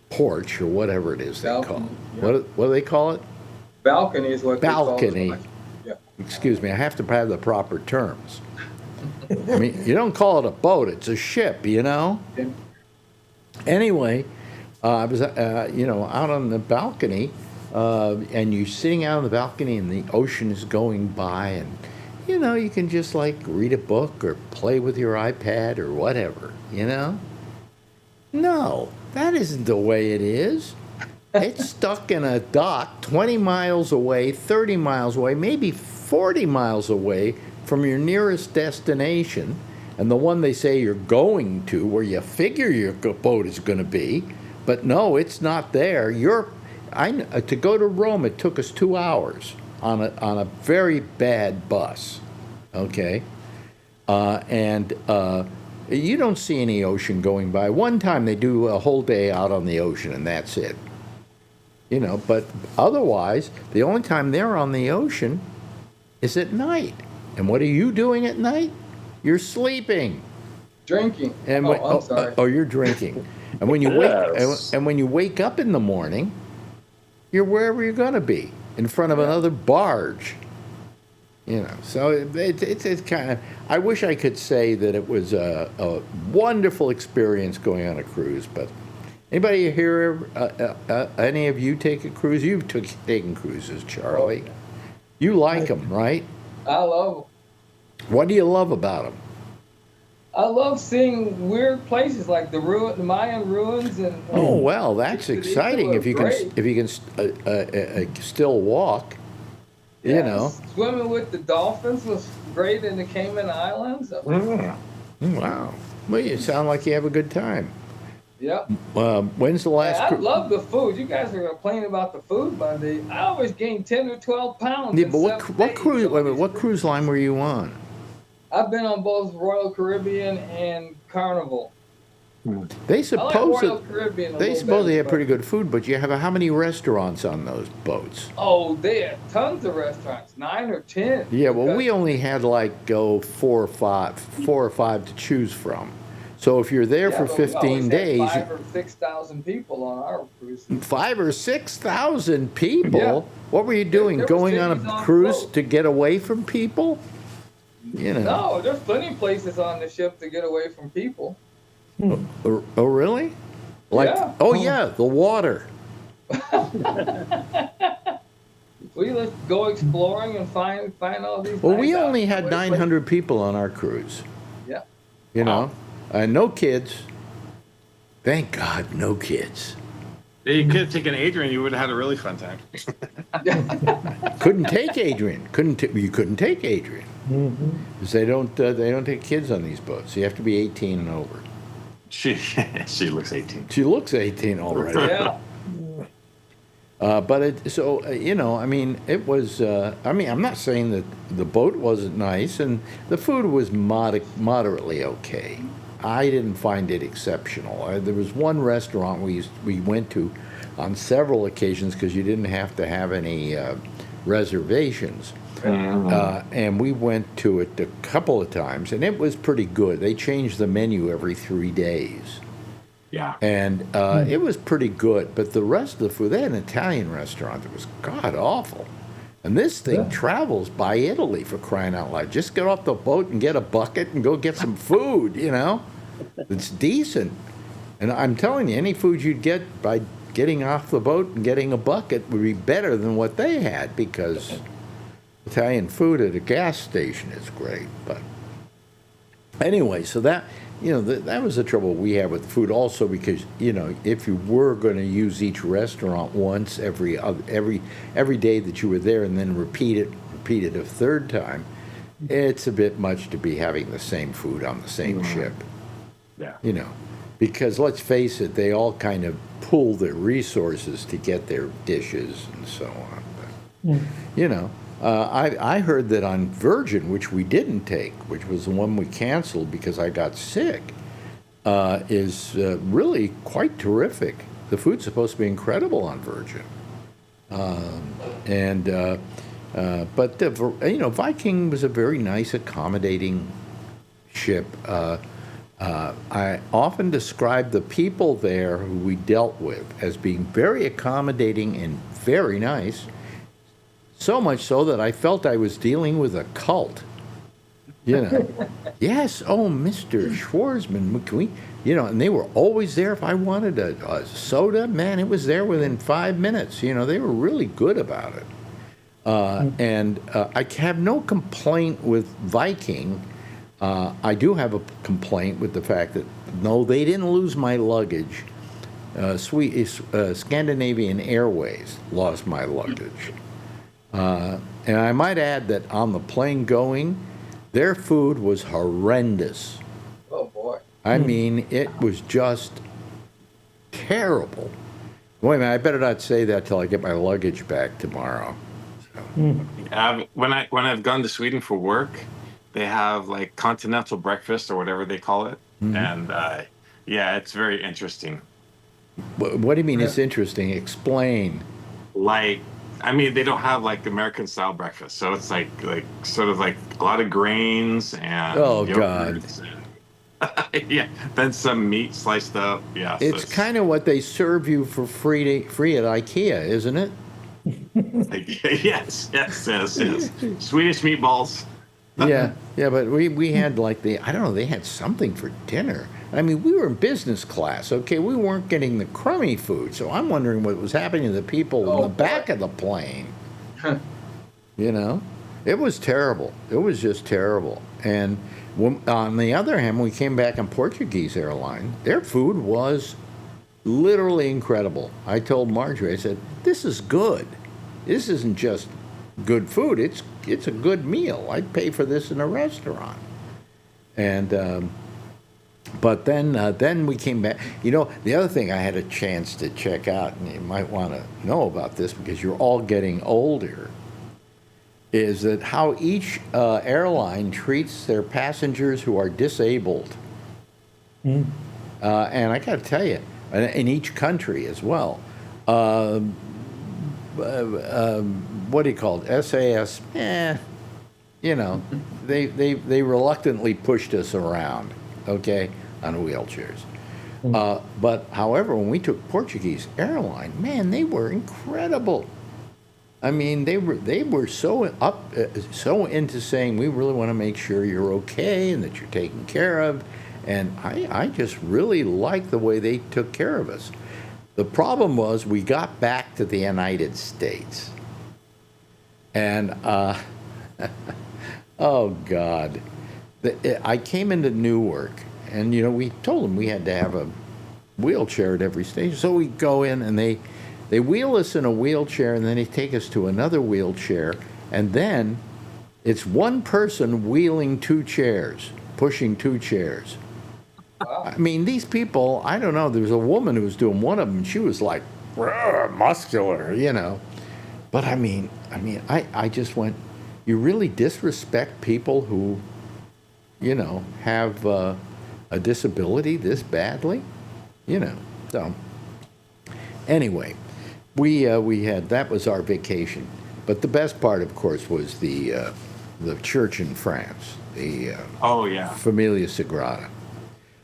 porch or whatever it is they call it. Yeah. What do they call it? Balcony is what Balcony. they call it. Yeah. Excuse me, I have to have the proper terms. I mean, you don't call it a boat, it's a ship, Yeah. Anyway, I was, out on the balcony, and you're sitting out on the balcony and the ocean is going by, and, you can just like read a book or play with your iPad or whatever, No, that isn't the way it is. It's stuck in a dock 20 miles away, 30 miles away, maybe 40 miles away from your nearest destination, and the one they say you're going to, where you figure your boat is going to be, but no, it's not there. To go to Rome, it took us 2 hours on a very bad bus, okay? And you don't see any ocean going by. One time they do a whole day out on the ocean, and that's it. But otherwise, the only time they're on the ocean is at night. And what are you doing at night? You're sleeping. Drinking. And I'm sorry. You're drinking. And when you wake up in the morning, you're wherever you're going to be, in front of another barge. So it's kind of. I wish I could say that it was a wonderful experience going on a cruise, but. Anybody here, any of you take a cruise? You've taken cruises, Charlie. You like them, right? I love them. What do you love about them? I love seeing weird places like the Mayan ruins and. Oh well, that's exciting if you can great. still walk. Yes. Swimming with the dolphins was great in the Cayman Islands. Wow. Well, you sound like you have a good time. Yep. When's the last? I love the food. You guys are complaining about the food Monday. I always gain 10 or 12 pounds. Yeah, but what cruise? Wait a minute, what cruise line were you on? I've been on both Royal Caribbean and Carnival. They suppose Royal Caribbean they have pretty good food, but you have how many restaurants on those boats? Oh, they have tons of restaurants, 9 or 10. Yeah, well, we only had like 4 or 5 to choose from. So if you're there for 15 days, 5,000 or 6,000 people on our cruise. 5,000 or 6,000 people. Yeah. What were you doing? There were Going on cities a on cruise boats. to get away from people? No, there's plenty of places on the ship to get away from people. Oh, really? Yeah. Oh yeah, the water. Let's go exploring and find all these. Well, we nice only out had away 900 people on our cruise. Yeah. No kids. Thank God, no kids. You could have taken Adrian. You would have had a really fun time. Couldn't take Adrian. You couldn't take Adrian because they don't take kids on these boats. You have to be 18 and over. She looks 18. She looks 18 already. Yeah. But it was. I'm not saying that the boat wasn't nice, and the food was moderately okay. I didn't find it exceptional. There was one restaurant we went to on several occasions because you didn't have to have any reservations. And we went to it a couple of times, and it was pretty good. They changed the menu every 3 days. Yeah. And it was pretty good, but the rest of the food, they had an Italian restaurant that was god-awful. And this thing travels by Italy, for crying out loud. Just get off the boat and get a bucket and go get some food, It's decent. And I'm telling you, any food you'd get by getting off the boat and getting a bucket would be better than what they had, because Italian food at a gas station is great. But anyway, so that was the trouble we had with food also, because, if you were going to use each restaurant once every day that you were there and then repeat it a third time, it's a bit much to be having the same food on the same ship. Yeah. Because let's face it, they all kind of pool their resources to get their dishes and so on. But, I heard that on Virgin, which we didn't take, which was the one we canceled because I got sick, is really quite terrific. The food's supposed to be incredible on Virgin. But Viking was a very nice, accommodating ship. I often describe the people there who we dealt with as being very accommodating and very nice, so much so that I felt I was dealing with a cult. Yes, oh, Mr. Schwarzman, can we, and they were always there. If I wanted a soda, man, it was there within 5 minutes. They were really good about it. And I have no complaint with Viking. I do have a complaint with the fact that, no, they didn't lose my luggage. Scandinavian Airways lost my luggage. And I might add that on the plane going, their food was horrendous. Oh, boy. I mean, it was just terrible. Wait a minute, I better not say that till I get my luggage back tomorrow. When I've gone to Sweden for work, they have like continental breakfast or whatever they call it, and it's very interesting. What do you mean it's interesting? Explain. They don't have like American style breakfast, so it's like sort of like a lot of grains and God. Yeah, then some meat sliced up. Yeah, it's kind of what they serve you for free at IKEA, isn't it? Yes. Swedish meatballs. yeah, but we had they had something for dinner. I mean, we were in business class, okay? We weren't getting the crummy food, so I'm wondering what was happening to the people in the back of the plane. It was terrible. It was just terrible. And on the other hand, when we came back on Portuguese airline, their food was literally incredible. I told Marjorie, I said, this is good. This isn't just good food. It's a good meal. I'd pay for this in a restaurant. And but then we came back. The other thing I had a chance to check out, and you might want to know about this because you're all getting older, is that how each airline treats their passengers who are disabled. And I got to tell you, in each country as well. What do you call it? SAS. They reluctantly pushed us around, okay, on wheelchairs. But however, when we took Portuguese airline, man, they were incredible. I mean, they were so into saying, we really want to make sure you're okay and that you're taken care of. And I just really liked the way they took care of us. The problem was we got back to the United States. And, oh, God. I came into Newark, and, we told them we had to have a wheelchair at every station. So we go in, and they wheel us in a wheelchair, and then they take us to another wheelchair. And then it's one person wheeling two chairs, pushing two chairs. Wow. I mean, these people, I don't know, there was a woman who was doing one of them, and she was like, muscular, But I just went, you really disrespect people who, have a disability this badly? So, anyway, we had, that was our vacation. But the best part, of course, was the church in France, the Familia Sagrada.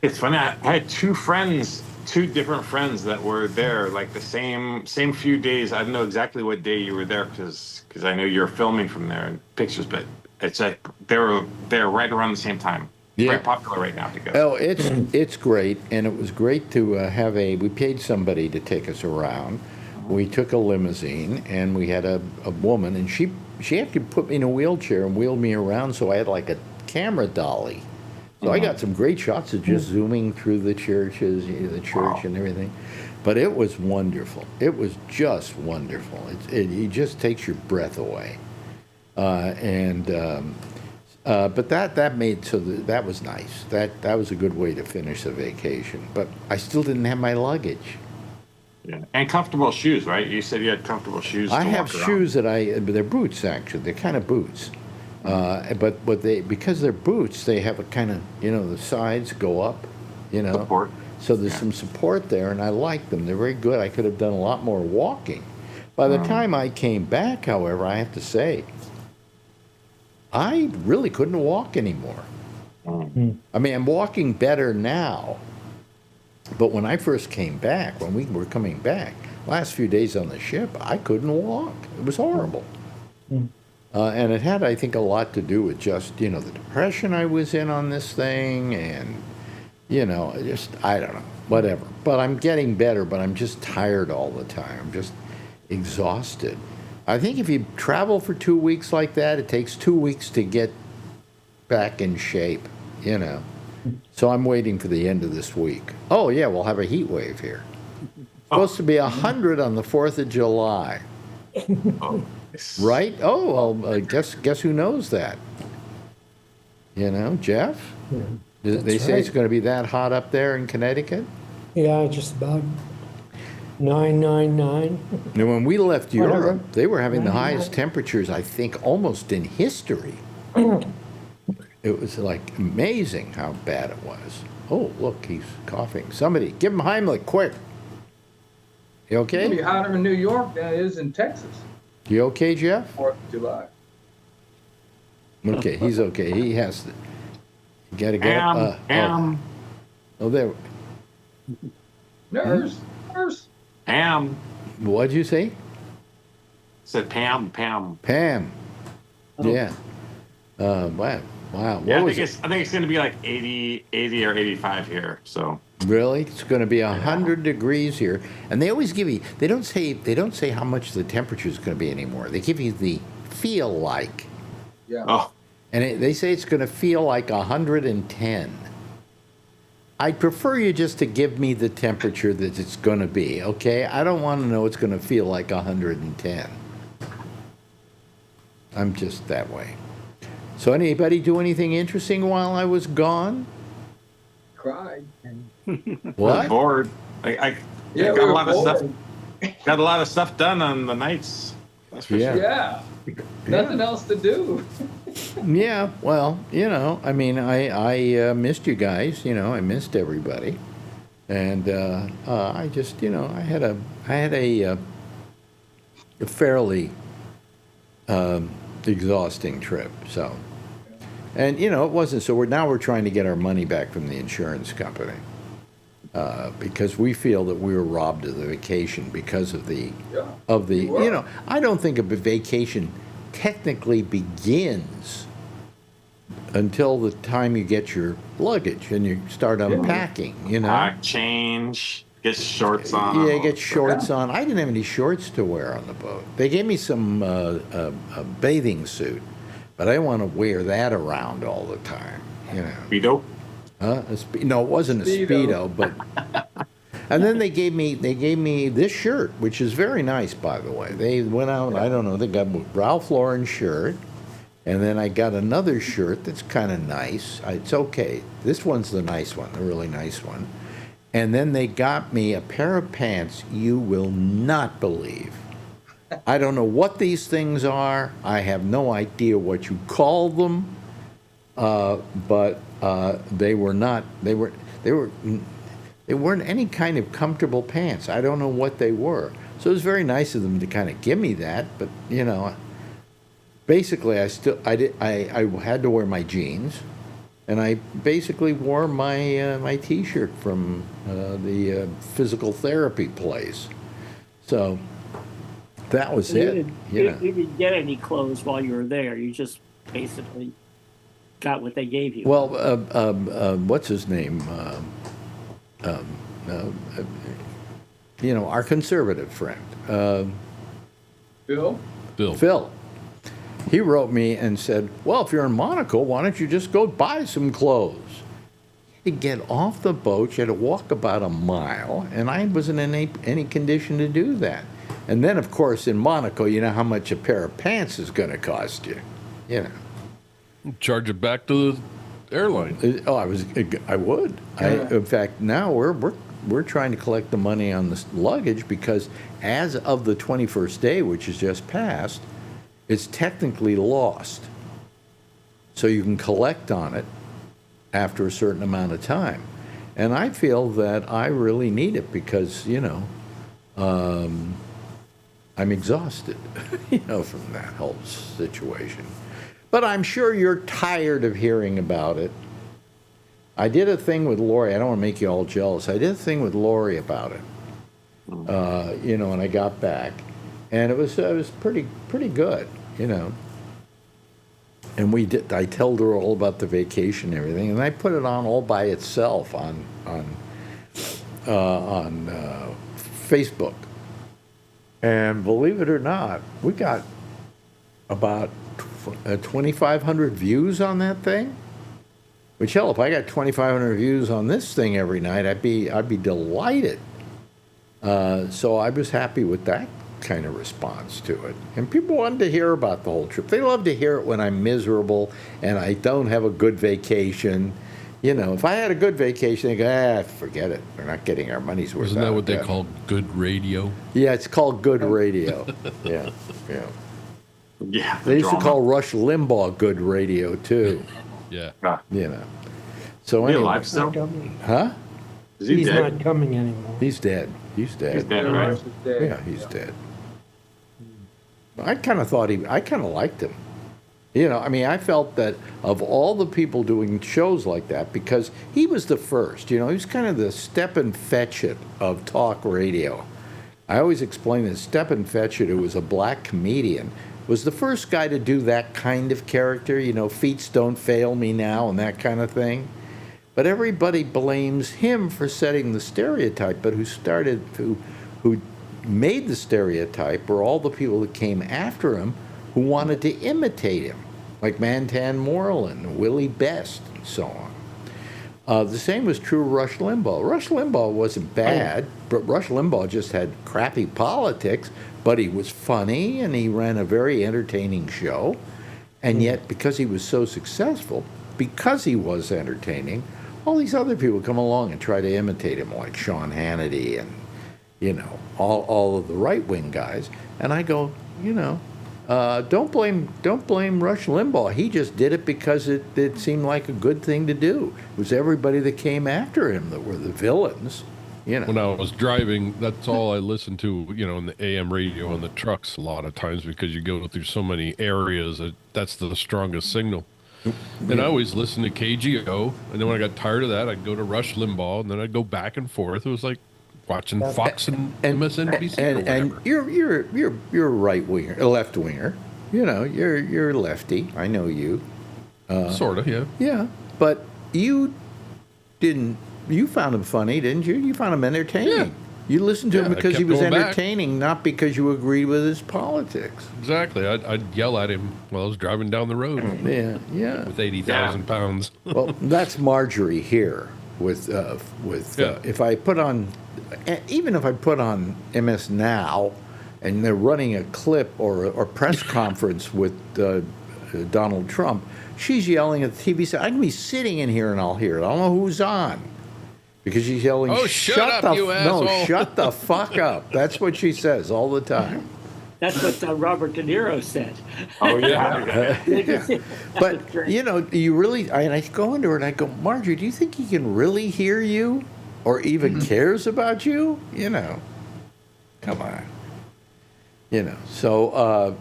It's funny. I had two different friends that were there, like the same few days. I don't know exactly what day you were there because I know you're filming from there and pictures, but it's like they're right around the same time. Yeah. Very popular right now to go. Oh, it's great, and it was great to have we paid somebody to take us around. We took a limousine, and we had a woman, and she actually put me in a wheelchair and wheeled me around, so I had like a camera dolly So I got some great shots of just zooming through the churches, the church and everything. But it was wonderful. It was just wonderful. It just takes your breath away. But that made that was nice. That was a good way to finish the vacation. But I still didn't have my luggage. Yeah. And comfortable shoes, right? You said you had comfortable shoes. I to have walk around. shoes they're boots actually. They're kind of boots. But because they're boots, they have a kind of, the sides go up, Support. So there's some support there, and I like them. They're very good. I could have done a lot more walking. By the time I came back, however, I have to say, I really couldn't walk anymore. I mean, I'm walking better now. But when I first came back, when we were coming back, last few days on the ship, I couldn't walk. It was horrible. And it had, I think, a lot to do with just, the depression I was in on this thing and, I don't know, whatever. But I'm getting better, but I'm just tired all the time. I'm just exhausted. I think if you travel for 2 weeks like that, it takes 2 weeks to get back in shape, So I'm waiting for the end of this week. Oh, yeah, we'll have a heat wave here. Supposed to be 100 on the 4th of July. Right? Oh, well, guess who knows that? Jeff? Yeah, They say it's going to be that hot up there in Connecticut? yeah, just about 999. And when we left Whatever. Europe, they were having the highest temperatures, I think, almost in history. It was like amazing how bad it was. Oh, look, he's coughing. Somebody, give him Heimlich, quick. You It'll be okay? hotter in New York than it is in Texas. You okay, Jeff? 4th of July. Okay, he's okay. He has to. You got to get up. Oh, there. Nurse. Pam. What'd you say? Said Pam. Pam. Yeah. Wow. Wow. Yeah, What I was think it's going to be like 80 or 85 here. So Really? It's going to be 100 degrees here. And they always give you, they don't say how much the temperature is going to be anymore. They give you the feel like. Yeah. oh, And they say it's going to feel like 110. I'd prefer you just to give me the temperature that it's going to be, okay? I don't want to know it's going to feel like 110. I'm just that way. So anybody do anything interesting while I was gone? Cried. What? bored. I Yeah, got we a were lot of bored. stuff. Got a lot of stuff done on the nights. That's for Yeah. sure. Yeah. Nothing else to do. Yeah, well, I mean, I missed you guys. I missed everybody, and I just, I had a fairly exhausting trip. So, and it wasn't. So we're trying to get our money back from the insurance company because we feel that we were robbed of the vacation because of the Yeah. You were. I don't think a vacation technically begins until the time you get your luggage and you start unpacking, Pack, change, get shorts on. Yeah, get shorts on. I didn't have any shorts to wear on the boat. They gave me some a bathing suit, but I didn't want to wear that around all the time, Speedo. No, it wasn't a Speedo, but... And then they gave me this shirt, which is very nice, by the way. They went out, I don't know, they got a Ralph Lauren shirt, and then I got another shirt that's kind of nice. It's okay. This one's the nice one, the really nice one. And then they got me a pair of pants you will not believe. I don't know what these things are. I have no idea what you call them, but they were not. They weren't any kind of comfortable pants. I don't know what they were. So it was very nice of them to kind of give me that. But basically, I had to wear my jeans, and I basically wore my T-shirt from the physical therapy place. So that was it. You didn't get any clothes while you were there. You just basically got what they gave you. Well, what's his name? Our conservative friend, Bill? Phil. He wrote me and said, well, if you're in Monaco, why don't you just go buy some clothes? to get off the boat. You had to walk about a mile, and I wasn't in any condition to do that. And then, of course, in Monaco, you know how much a pair of pants is going to cost you. You know. Charge it back to the airline. Oh, I would. In fact, now we're trying to collect the money on the luggage because as of the 21st day, which is just passed, it's technically lost. So you can collect on it after a certain amount of time. And I feel that I really need it because, you know, I'm exhausted, you know, from that whole situation. But I'm sure you're tired of hearing about it. I did a thing with Lori. I don't want to make you all jealous. I did a thing with Lori about it, you know, when I got back. And it was pretty good, you know. And I told her all about the vacation and everything, and I put it on all by itself on Facebook. And believe it or not, we got about 2,500 views on that thing. Which, hell, if I got 2,500 views on this thing every night, I'd be delighted. So I was happy with that kind of response to it. And people wanted to hear about the whole trip. They love to hear it when I'm miserable and I don't have a good vacation. You know, if I had a good vacation, they go, forget it. We're not getting our money's worth. Isn't that what they call good radio? Yeah, it's called good radio. Yeah. Yeah. They used to call Rush Limbaugh good radio, too. Yeah. You know. So Is he anyway. alive still? Huh? Is he He's dead? not coming anymore. He's dead. He's dead. He's dead, right? Yeah, he's dead. I kind of liked him. You know, I mean, I felt that of all the people doing shows like that, because he was the first, you know, he was kind of the Stepin Fetchit of talk radio. I always explain that Stepin Fetchit, who was a black comedian, was the first guy to do that kind of character, you know, feats don't fail me now and that kind of thing. But everybody blames him for setting the stereotype, but who made the stereotype were all the people that came after him who wanted to imitate him, like Mantan Moreland, Willie Best, and so on. The same was true of Rush Limbaugh. Rush Limbaugh wasn't bad, but Rush Limbaugh just had crappy politics, but he was funny and he ran a very entertaining show. And yet, because he was so successful, because he was entertaining, all these other people come along and try to imitate him, like Sean Hannity and, you know, all of the right-wing guys. And I go, you know, don't blame Rush Limbaugh. He just did it because it seemed like a good thing to do. It was everybody that came after him that were the villains. You know. When I was driving, that's all I listened to, you know, in the AM radio on the trucks a lot of times because you go through so many areas that's the strongest signal. And I always listened to KGO, and then when I got tired of that, I'd go to Rush Limbaugh, and then I'd go back and forth. It was like watching Fox and MSNBC or whatever. And you're a right winger, a left winger. You know, you're lefty. I know you. Sort of, yeah. Yeah, but you didn't. You found him funny, didn't you? You found him entertaining. Yeah. You listened to him Yeah, I because he kept was going back. entertaining, not because you agreed with his politics. Exactly. I'd yell at him while I was driving down the road Yeah. with 80,000 pounds. Well, that's Marjorie here. If I put on, even if I put on MS Now, and they're running a clip or press conference with Donald Trump, she's yelling at the TV set. I can be sitting in here and I'll hear it. I don't know who's on. Because she's yelling, Oh, shut up, you asshole. No, shut the fuck up. That's what she says all the time. That's what Robert De Niro said. Oh, yeah. But, you know, you really, I go into her and I go, Marjorie, do you think he can really hear you or even cares about you? You know, come on. You know, so,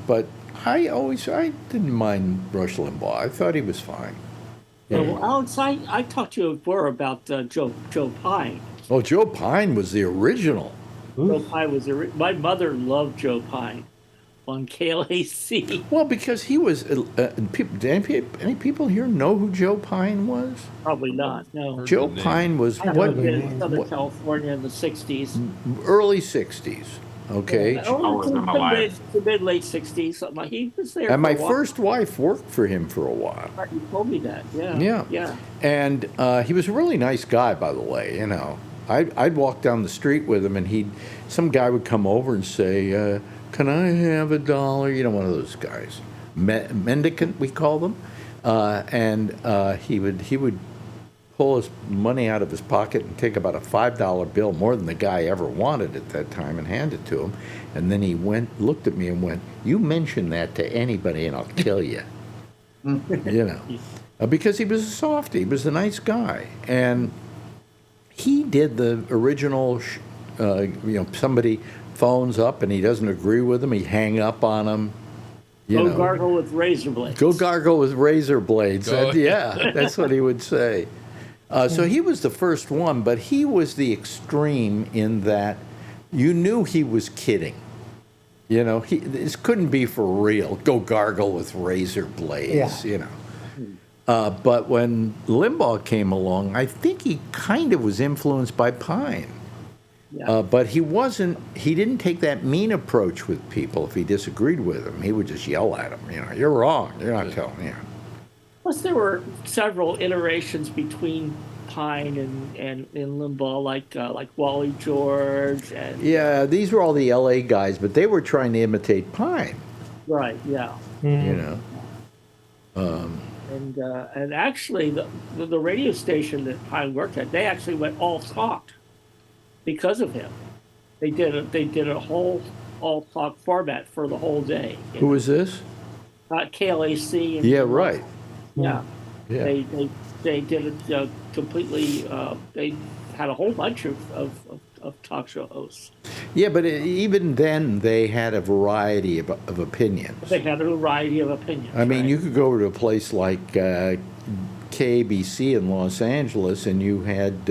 but I didn't mind Rush Limbaugh. I thought he was fine. Well, Alex, I talked to you before about Joe Pine. Oh, Joe Pine was the original. Joe Pine was my mother loved Joe Pine on KLAC. Well, because he was. Any people here know who Joe Pine was? Probably not. No. Joe Pine was I lived in Southern California in the '60s. Early '60s. okay? Oh, I wasn't alive. the mid late '60s, something like. He was there. And for my a while. first wife worked for him for a while. You told me that. Yeah. Yeah. Yeah. And he was a really nice guy, by the way. You know, I'd walk down the street with him, and some guy would come over and say, "Can I have $1?" You know, one of those guys, mendicant we call them, and he would pull his money out of his pocket and take about a $5 bill, more than the guy ever wanted at that time, and hand it to him. And then he looked at me and went, "You mention that to anybody and I'll kill you." You know, because he was a softie. He was a nice guy. And he did the original, you know, somebody phones up and he doesn't agree with them, he hang up on them. Go gargle with razor blades. Go gargle with razor blades. Go. Yeah, that's what he would say. So he was the first one, but he was the extreme in that you knew he was kidding. You know, this couldn't be for real. Go gargle with razor blades, you know. But when Limbaugh came along, I think he kind of was influenced by Pine. Yeah. But he didn't take that mean approach with people if he disagreed with them. He would just yell at them, you know, "You're wrong. You're not telling me." Plus, there were several iterations between Pine and Limbaugh, like Wally George and. Yeah, these were all the L.A. guys, but they were trying to imitate Pine. Right. Yeah. You know. And actually, the radio station that Pine worked at, they actually went all talk because of him. They did a whole all talk format for the whole day. Who was this? KLAC. Yeah, right. Yeah. Yeah. They did it completely. They had a whole bunch of talk show hosts. Yeah, but even then, they had a variety of opinions. They had a variety of opinions. I mean, right? you could go to a place like KABC in Los Angeles, and you had,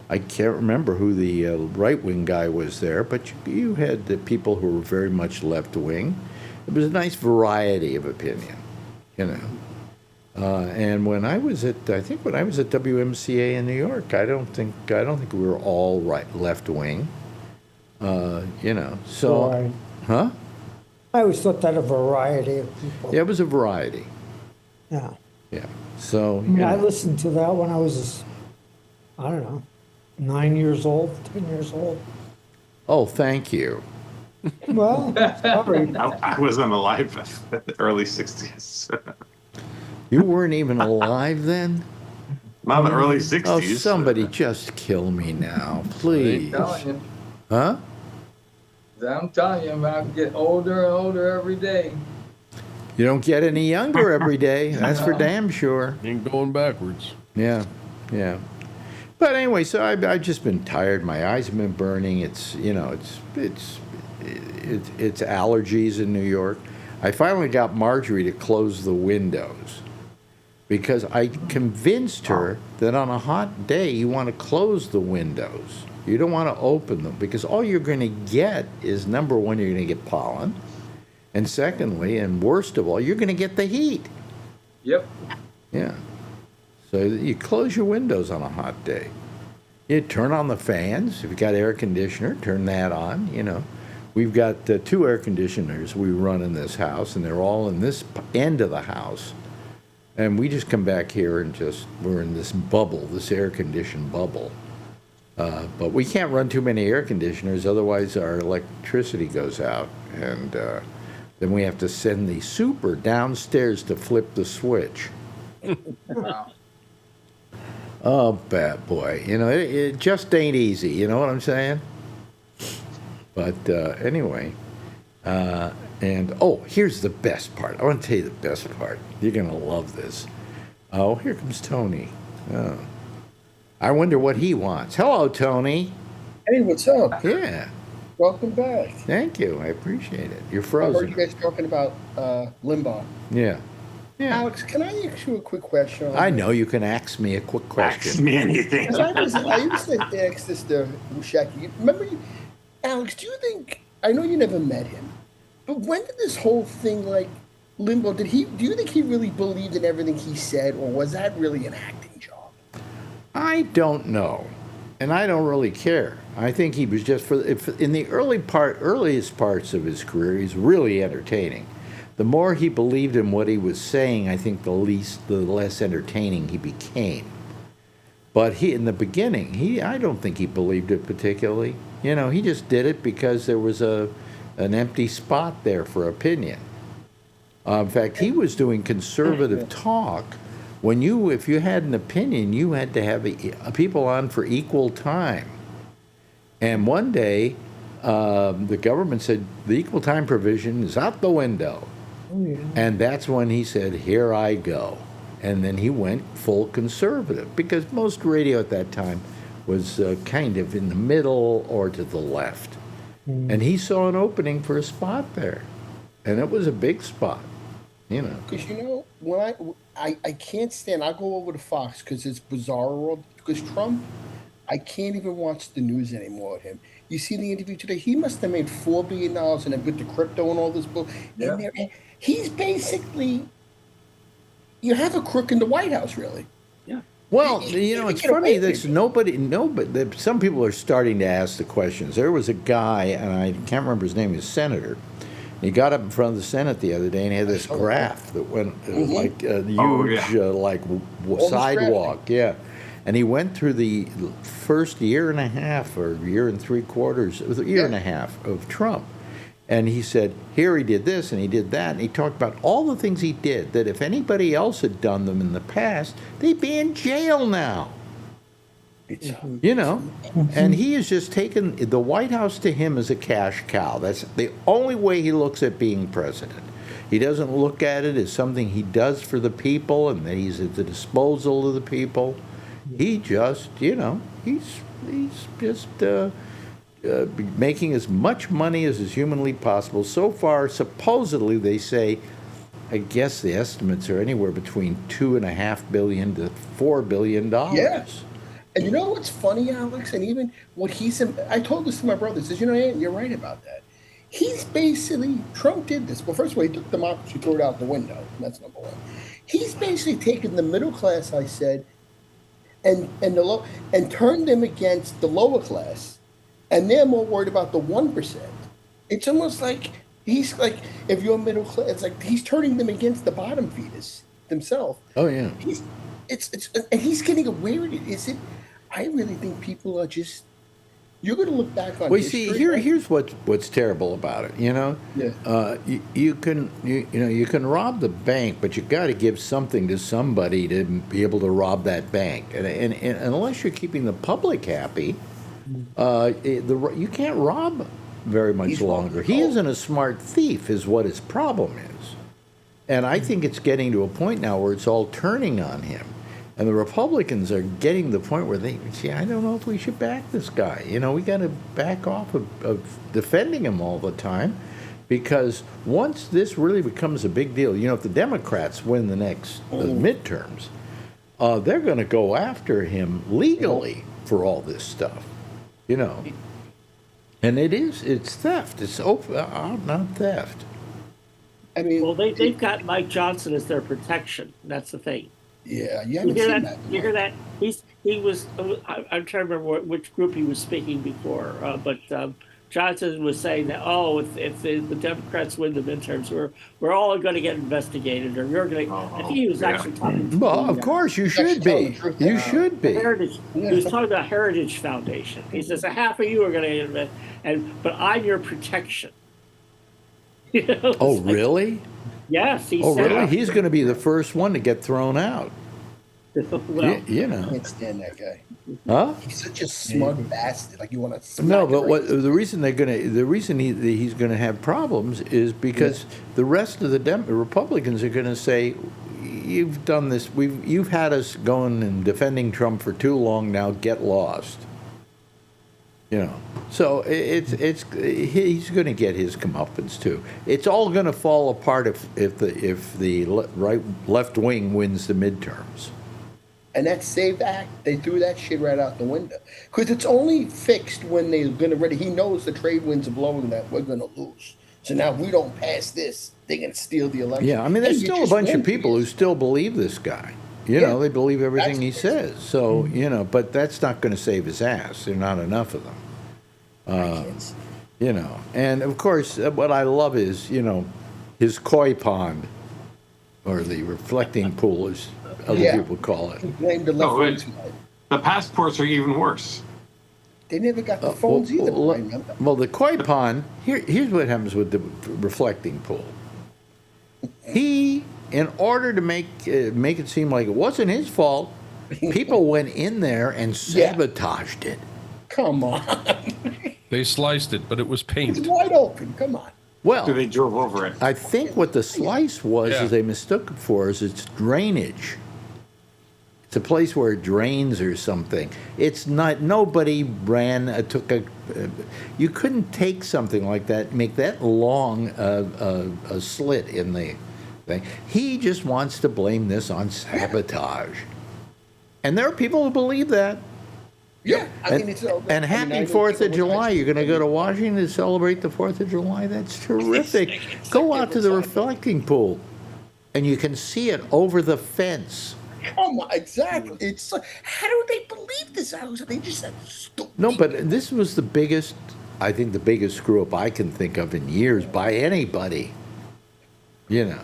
I can't remember who the right-wing guy was there, but you had the people who were very much left-wing. It was a nice variety of opinion, you know. And when I was at WMCA in New York, I don't think we were all left-wing. You know, so, Right. huh? I always thought that a variety of people. Yeah, it was a variety. Yeah. Yeah. So, I mean, you I know. listened to that when I was, I don't know, 9 years old, 10 years old. Oh, thank you. Well, sorry. I wasn't alive in the early 60s. You weren't even alive then? Not the early 60s. Oh, somebody just kill me now, please. Huh? I'm telling you, I get older and older every day. You don't get any younger every day. That's for damn sure. Ain't going backwards. Yeah, yeah. But anyway, so I've just been tired. My eyes have been burning. It's, you know, it's allergies in New York. I finally got Marjorie to close the windows because I convinced her that on a hot day you want to close the windows. You don't want to open them because all you're going to get is, number one, you're going to get pollen. And secondly, and worst of all, you're going to get the heat. Yep. Yeah. So you close your windows on a hot day. You turn on the fans. If you've got air conditioner, turn that on, you know. We've got 2 air conditioners we run in this house, and they're all in this end of the house. And we just come back here and we're in this bubble, this air-conditioned bubble. But we can't run too many air conditioners, otherwise our electricity goes out. And then we have to send the super downstairs to flip the switch. Wow. Oh, bad boy. You know, it just ain't easy. You know what I'm saying? But anyway, here's the best part. I want to tell you the best part. You're going to love this. Oh, here comes Tony. Oh. I wonder what he wants. Hello, Tony. Hey, what's up? Yeah. Welcome back. Thank you. I appreciate it. You're I heard frozen. you guys talking about Limbaugh. Yeah. Yeah. Alex, can I ask you a quick question? I know you can ask me a quick Ask question. me anything. 'Cause I used to ask this to Mushaki. Remember, Alex, do you think, I know you never met him, but when did this whole thing, like, Limbaugh, do you think he really believed in everything he said, or was that really an acting job? I don't know. and I don't really care. I think he was just in the earliest parts of his career, he's really entertaining. The more he believed in what he was saying, I think the less entertaining he became. But in the beginning, I don't think he believed it particularly. You know, he just did it because there was an empty spot there for opinion. In fact, he was doing conservative talk. If you had an opinion, you had to have people on for equal time. And one day, the government said the equal time provision is out the window. Oh, yeah. And that's when he said, "Here I go." And then he went full conservative, because most radio at that time was kind of in the middle or to the left. And he saw an opening for a spot there. And it was a big spot, you know. Because, you know, when I can't stand, I go over to Fox because it's bizarre world. Because Trump, I can't even watch the news anymore with him. You see the interview today, he must have made $4 billion and then with the crypto and all this bull. Yeah. And he's basically, you have a crook in the White House, really. Yeah. Well, you know, it's get away funny with that some people are starting to ask the questions. There was a guy, and I can't remember his name, he's a senator. He got up in front of the Senate the other day and he had this graph that went like a huge sidewalk. Yeah. And he went through the first year and a half or year and 3/4, it was a year and a half of Trump. And he said, here he did this and he did that. And he talked about all the things he did that if anybody else had done them in the past, they'd be in jail now. You know, and he has just taken the White House to him as a cash cow. That's the only way he looks at being president. He doesn't look at it as something he does for the people and that he's at the disposal of the people. He just, you know, he's just making as much money as is humanly possible. So far, supposedly, they say, I guess the estimates are anywhere between $2.5 billion to $4 billion. Yes. And you know what's funny, Alex? And even what I told this to my brother. He says, you know, you're right about that. He's basically, Trump did this. Well, first of all, he took democracy, threw it out the window. That's number one. He's basically taken the middle class, I said, and turned them against the lower class. And they're more worried about the 1%. It's almost like he's like, if you're middle class, it's like he's turning them against the bottom feeders themselves. Oh, yeah. And he's getting away with it. Is it? I really think people are just. You're going to look back on. Well, you see, here's what's terrible about it. You know, you can rob the bank, but you got to give something to somebody to be able to rob that bank. And unless you're keeping the public happy, you can't rob very much longer. He isn't a smart thief, is what his problem is. And I think it's getting to a point now where it's all turning on him. And the Republicans are getting to the point where they say, I don't know if we should back this guy. You know, we got to back off of defending him all the time, because once this really becomes a big deal, you know, if the Democrats win the next midterms, they're going to go after him legally for all this stuff, you know. And it's theft. It's not theft. I mean, well, they've got Mike Johnson as their protection. That's the thing. Yeah, you haven't seen that. You hear that? He was. I'm trying to remember which group he was speaking before, but Johnson was saying that if the Democrats win the midterms, we're all going to get investigated, or you're going to. I think he was actually talking. Well, of course you should be. You should be. Heritage. He was talking about Heritage Foundation. He says half of you are going to get but I'm your protection. You know, oh, really? Yes. Oh, really? He's going to be the first one to get thrown out. Well, you know. I can't stand that guy. Huh? He's such a smug bastard. Like you want to. No, but the reason he's going to have problems is because the rest of the Republicans are going to say, "You've done this. You've had us going and defending Trump for too long now. Get lost." You know, so he's going to get his comeuppance too. It's all going to fall apart if the left wing wins the midterms. And that SAVE Act, they threw that shit right out the window. Because it's only fixed when they're going to ready. He knows the trade winds are blowing that we're going to lose. So now if we don't pass this, they're going to steal the election. Yeah, I mean, there's still a bunch of people who still believe this guy. You Yeah. know, they believe everything he That's- says. So, you know, but that's not going to save his ass. There are not enough of them. You know, and of course, what I love is, you know, his koi pond, or the reflecting pool, as other Yeah. people call it. He blamed the left Oh, wing wait. side. The passports are even worse. They never got the phones either, well, Brian, remember? well, the koi pond, here's what happens with the reflecting pool. He, in order to make it seem like it wasn't his fault, people went in there and Yeah. sabotaged it. Come on. They sliced it, but it was It's paint. wide open. Come on. Well, So they drove over it. I think what the slice was Yeah. is they mistook it for is it's drainage. It's a place where it drains or something. It's not. Nobody took a. You couldn't take something like that, make that long a slit in the thing. He just wants to blame this on sabotage, and there are people who believe that. Yeah. I And, mean, it's and happy 4th of July. You're going to go to Washington to celebrate the 4th of July? That's terrific. Go out to the reflecting pool, and you can see it over the fence. Come on, exactly. It's how do they believe this? They just said stupid. No, but this was the biggest, I think the biggest screw up I can think of in years by anybody. You know.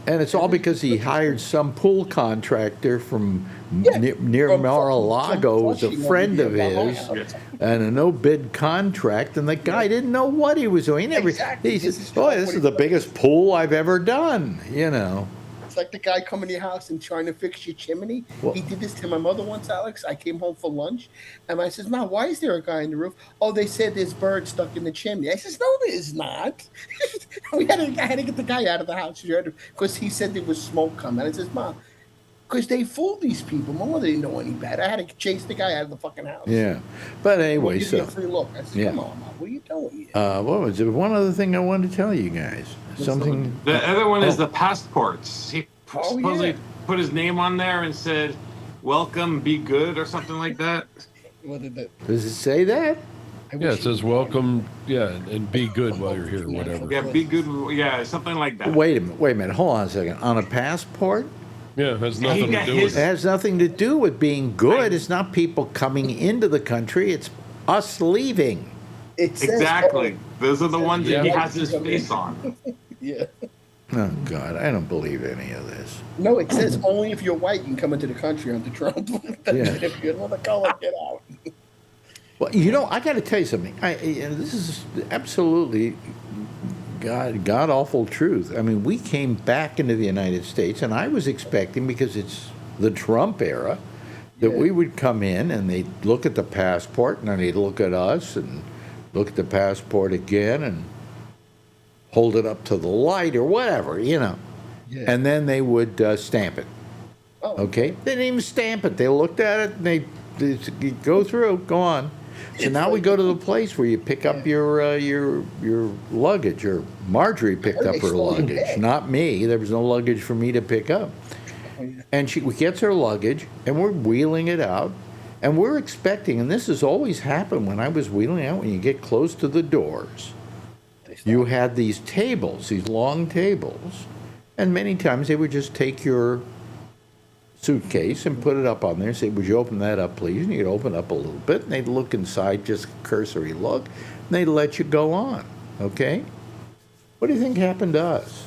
And it's all because he hired some pool contractor from Yeah, near from Mar-a-Lago, who was a Flushing over friend here of by my his, house. and a no-bid contract, and the guy didn't know what he was doing. He never, Exactly. he This said, is boy, this what is he the does." biggest pool I've ever done, you know. It's like the guy coming to your house and trying to fix your chimney. Well- He did this to my mother once, Alex. I came home for lunch, and I says, "Mom, why is there a guy on the roof?" "Oh, they said there's birds stuck in the chimney." I says, "No, there's not." I had to get the guy out of the house because he said there was smoke coming. I says, "Mom, because they fooled these people. My mother didn't know any better. I had to chase the guy out of the fucking house." Yeah. But We'll anyway, give you a so, free look. I said, yeah. "Come on, Mom, what are you doing here?" what was it? One other thing I wanted to tell you guys. Something. The other one is Oh. the passports. He Oh, supposedly yeah. put his name on there and said, "Welcome, be good," or something like that. What did that? Does it say that? I Yeah, wish it says welcome, yeah, and be good while you're here, or whatever. Yeah, be good. Yeah, something like that. Wait a minute. Hold on a second. On a passport? Yeah, it has nothing to got do It with it. has nothing to do with being good. It's not people coming into the country. It's us leaving. It says, Exactly. Those are the ones that he Yeah. has his face on. Yeah. Oh God, I don't believe any of this. No, it says only if you're white you can come into the country under Trump. If you're another color, get out. Well, you know, I got to tell you something. This is absolutely god awful truth. I mean, we came back into the United States, and I was expecting, because it's the Trump era, that we would come in and they'd look at the passport, and then they'd look at us and look at the passport again and hold it up to the light or whatever, you know. Yeah. And then they would stamp it. Oh, Okay? They didn't even stamp it. They looked at it and they go through, go on. So now we go to the place where you pick up your luggage, or Marjorie picked heard up they her stole your luggage, bag. not me. There was no luggage for me to pick up. Oh, yeah. And she gets her luggage, and we're wheeling it out, and we're expecting, and this has always happened when I was wheeling out, when you get close to the doors, you had these tables, these long tables, and many times they would just take your suitcase and put it up on there and say, "Would you open that up, please?" And you'd open up a little bit, and they'd look inside, just a cursory look, and they'd let you go on, okay? What do you think happened to us?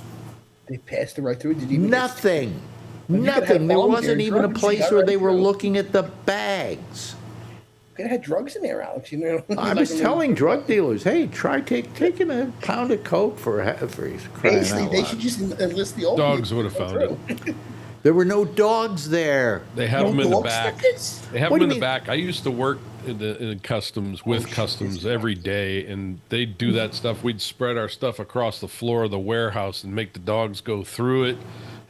They passed it right through. Did you even Nothing. But you could have Nothing. There bombs wasn't there, even a drugs, place you got where right they were through. looking at the bags. could have had drugs in there, Alex? You know, I was telling drug dealers, hey, try taking a pound of coke for crying Basically, out they loud. should just enlist the old Dogs would have found it. There were no dogs there. They have them in the back. They have What them do in you the mean? back. I used to work in customs with customs every day, and they'd do that stuff. We'd spread our stuff across the floor of the warehouse and make the dogs go through it,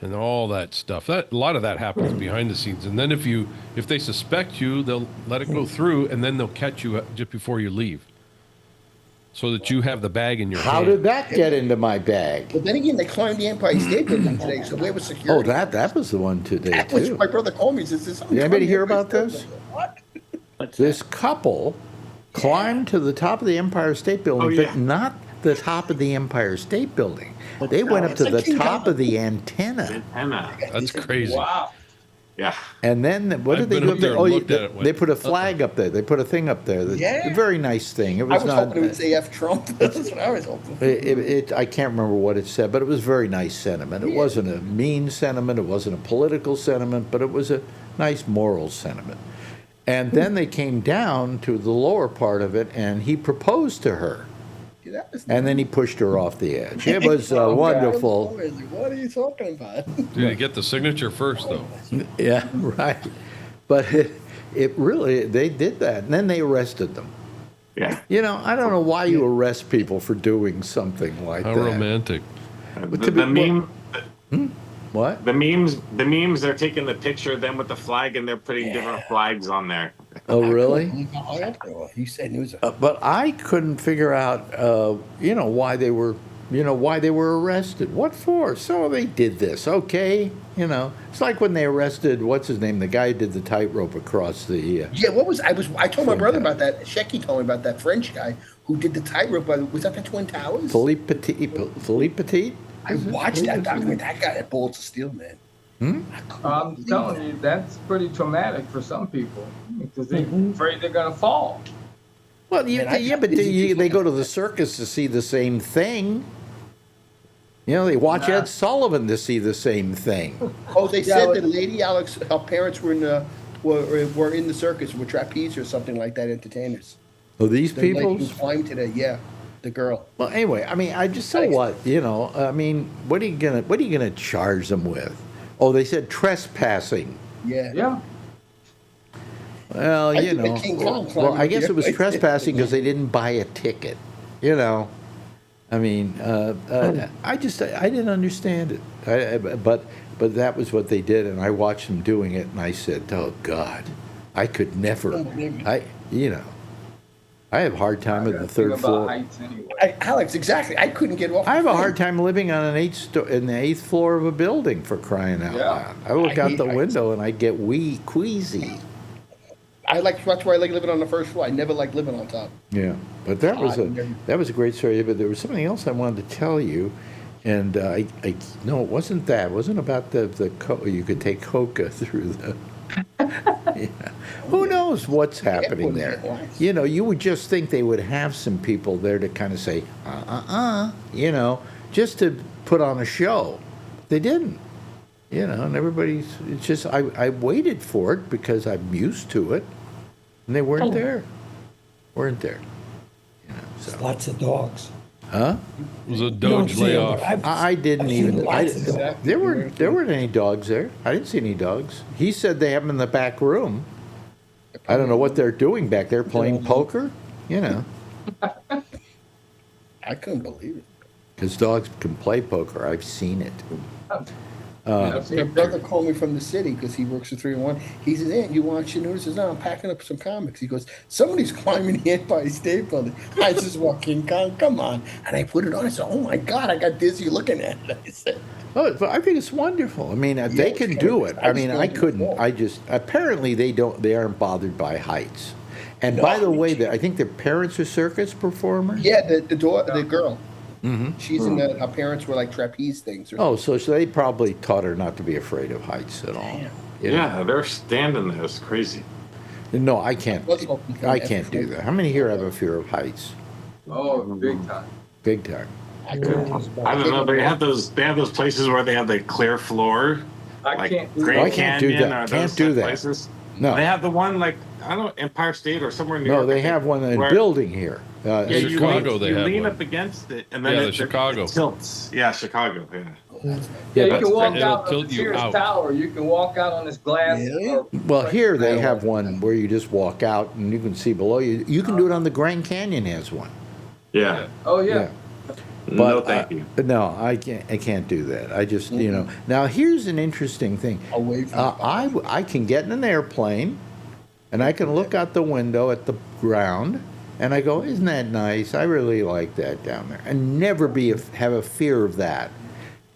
and all that stuff. A lot of that happens behind the scenes. And then if they suspect you, they'll let it go through, and then they'll catch you just before you leave, so that you have the bag in your How hand. did that get into my bag? But then again, they climbed the Empire State Building today, so where was Oh, security? that was the one today, That was too. my brother told me. He says, Did anybody hear about this? What? This couple climbed to the top of the Empire State Building, Oh, yeah. but not the top of the Empire State Building. They went up to the top of the antenna. Anna. That's crazy. Wow. Yeah. And then what I've did they been do up up there there? and Oh, looked at it, they went, put a flag up there. They put a thing up there. Yeah. A very nice thing. It I was was not. hoping it would say F Trump. That's what I was hoping. I can't remember what it said, but it was very nice sentiment. It wasn't a mean sentiment. It wasn't a political sentiment, but it was a nice moral sentiment. And then they came down to the lower part of it, and he proposed to her. Yeah, that was And then he pushed her off the edge. It was Oh, God. wonderful. What are you talking about? Did you get the signature first, though? Yeah, right. But it really, they did that. And then they arrested them. Yeah. You know, I don't know why you arrest people for doing something like How that. romantic. The meme. What? The memes, they're taking the picture of them with the flag and they're putting different flags on there. Oh, really? He said news. But I couldn't figure out, why they were, arrested. What for? So they did this, okay? It's like when they arrested what's his name, the guy who did the tightrope across the. Yeah, I told my brother about that. Shecky told me about that French guy who did the tightrope. Was that the Twin Towers? Philippe Petit. I watched that document. That guy had balls of steel, man. I'm telling you, that's pretty traumatic for some people because they're afraid they're gonna fall. Well, Man, but they go to the circus to see the same thing. They watch Ed Sullivan to see the same thing. Oh, they said that Lady Alex, her parents were in the circus, were trapeze or something like that, entertainers. Oh, these The lady people? who climbed to the girl. Well, anyway, I just so what, what are you gonna charge them with? Oh, they said trespassing. Yeah. Yeah. Well, I think the King Kong well, climbed I up guess there. it was trespassing because they didn't buy a ticket. I didn't understand it. But that was what they did, and I watched them doing it, and I said, "Oh God, I could never." I have a hard time at the third floor. Heights anyway. Alex, exactly. I couldn't get off. I have a hard time living on in the 8th floor of a building, for crying out loud. I look out the window and I get queasy. That's why I like living on the first floor. I never liked living on top. Yeah, but that was a great story. But there was something else I wanted to tell you, and no, it wasn't that. It wasn't about the you could take coca through the. Yeah. Who knows what's happening there? You would just think they would have some people there to kind of say, just to put on a show. They didn't, and everybody's, it's just, I waited for it because I'm used to it, and they weren't there. So. Lots of dogs. Huh? It was a Doge layoff. I didn't even. There weren't any dogs there. I didn't see any dogs. He said they have them in the back room. I don't know what they're doing back there, playing poker. I couldn't believe it. Because dogs can play poker. I've seen it. My brother called me from the city because he works for 3-1. He says, "Aunt, you want your notice?" I says, "No, I'm packing up some comics." He goes, "Somebody's climbing the Empire State Building." I just walk King Kong, come on. And I put it on. I said, "Oh my God, I got dizzy looking at it." I said, Oh, but I think it's wonderful. I mean, they can do it. I mean, I couldn't. Apparently, they aren't bothered by heights. And by the way, I think their parents are circus performers. Yeah, the girl. Mm-hmm. She's in her parents were like trapeze things. So they probably taught her not to be afraid of heights at all. Yeah, they're standing there. It's crazy. No, I can't. I can't do that. How many here have a fear of heights? Oh, big time. Big time. I don't know. They have those places where they have the clear floor. I can't do Grand that. Can't do Canyon that. or Can't those do that. Places. No. They have the one Empire State or somewhere in New No, York. they have one in a building here. Chicago, they you have lean one. up against it, and then Yeah, it the Chicago. tilts. Yeah, Chicago. Yeah. Yeah, you can walk It'll out on tilt the you Sears out. Tower. You can walk out on this glass. Really? Well, here they have one where you just walk out and you can see below you. You can do it on the Grand Canyon has one. Yeah. Oh yeah. No, thank you. No, I can't do that. I just, Now, here's an interesting thing. Away from I can get in an airplane, and I can look out the window at the ground, and I go, isn't that nice? I really like that down there. And never have a fear of that.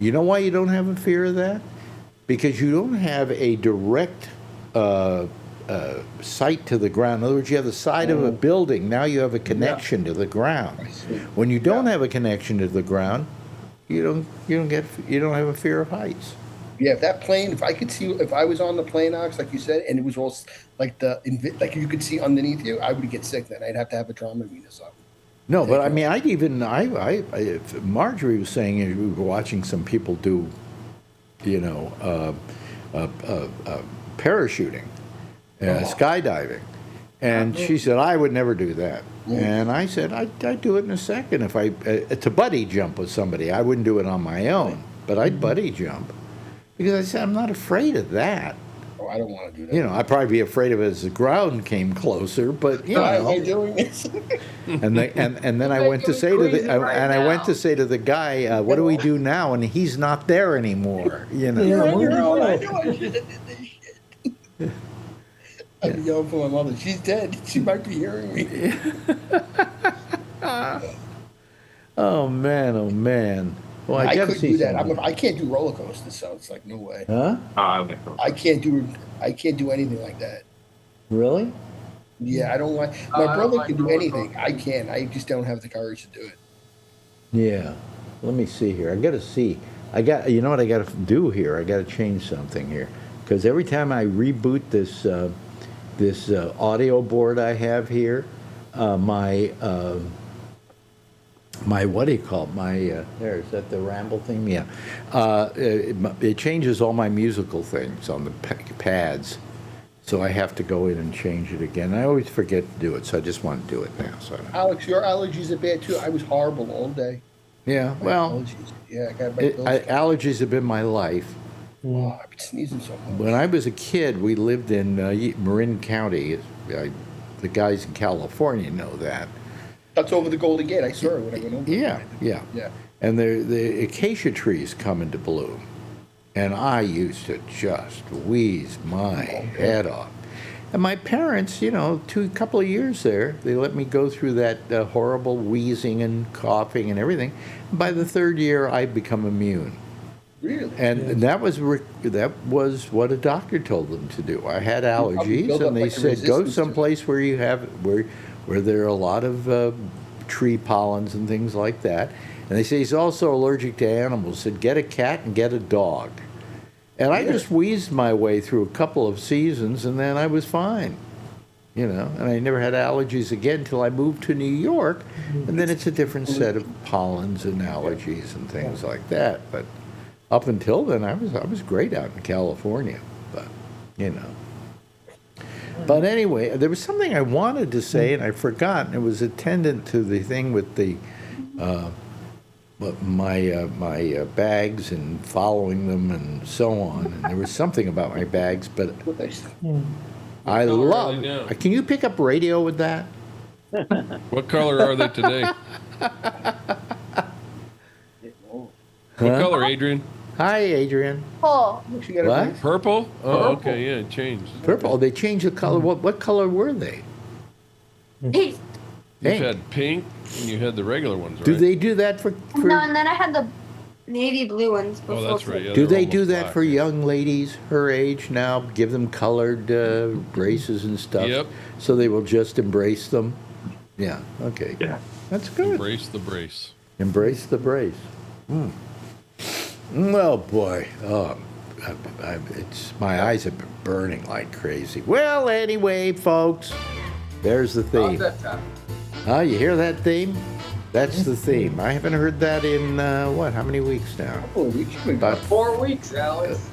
You know why you don't have a fear of that? Because you don't have a direct sight to the ground. In other words, you have the side of a building. Now you have a connection to the ground. When you don't have a connection to the ground, you don't have a fear of heights. Yeah, if that plane, if I was on the plane, Alex, like you said, and it was all like you could see underneath you, I would get sick then. I'd have to have a Dramamine or something. No, but I mean, Marjorie was saying we were watching some people do, parachuting, skydiving, and she said I would never do that, and I said I'd do it in a second if to buddy jump with somebody. I wouldn't do it on my own, but I'd buddy jump because I said I'm not afraid of that. Oh, I don't want to do that. I'd probably be afraid of it as the ground came closer, but Why am I doing this? and then I went to say to the guy, what do we do now? And he's not there anymore. I yelled for my mother. She's dead. She might be hearing me. Oh man. Well, I couldn't do that. I can't do roller coasters, so it's like no way. Huh? I can't do anything like that. Really? Yeah, I don't like. My brother can do anything. I can't. I just don't have the courage to do it. Yeah. Let me see here. I got to see. You know what I got to do here? I got to change something here, because every time I reboot this audio board I have here, my what do you call it? There, is that the Ramble theme? Yeah. It changes all my musical things on the pads, so I have to go in and change it again. I always forget to do it, so I just want to do it now. So Alex, your allergies are bad too. I was horrible all day. Yeah, allergies. Yeah, I got allergies have been my life. Oh, I've been sneezing so much. When I was a kid, we lived in Marin County. The guys in California know that. That's over the Golden Gate. I saw it when I went over. Yeah. And the acacia trees come into bloom. And I used to just wheeze my head off. And my parents, a couple of years there, they let me go through that horrible wheezing and coughing and everything. By the third year, I'd become immune. Really? And that was what a doctor told them to do. I had allergies, and they said go someplace where you have where there are a lot of tree pollens and things like that. And they say he's also allergic to animals. Said get a cat and get a dog. And I just wheezed my way through a couple of seasons, and then I was fine. And I never had allergies again until I moved to New York, and then it's a different set of pollens and allergies and things like that. But up until then, I was great out in California. But But anyway, there was something I wanted to say, and I forgot. And it was attendant to the thing with the my bags and following them and so on. And there was something about my bags, but I love. Can you pick up radio with that? What color are they today? What color, Adrian? Hi, Adrian. Oh. What? Purple? Oh, okay, yeah, it changed. Purple. Oh, they changed the color. What color were they? Pink. You had pink, and you had the regular ones, right? Do they do that for? No, and then I had the navy blue ones before. Oh, that's right. Yeah, do they do that black, for young ladies her age now? Give them colored braces and stuff? Yep. So they will just embrace them? Yeah, okay. Yeah. That's good. Embrace the brace. Embrace the brace. Well, boy, my eyes have been burning like crazy. Well, anyway, folks, there's the theme. You hear that theme? That's the theme. I haven't heard that in, how many weeks now? About 4 weeks, Alex.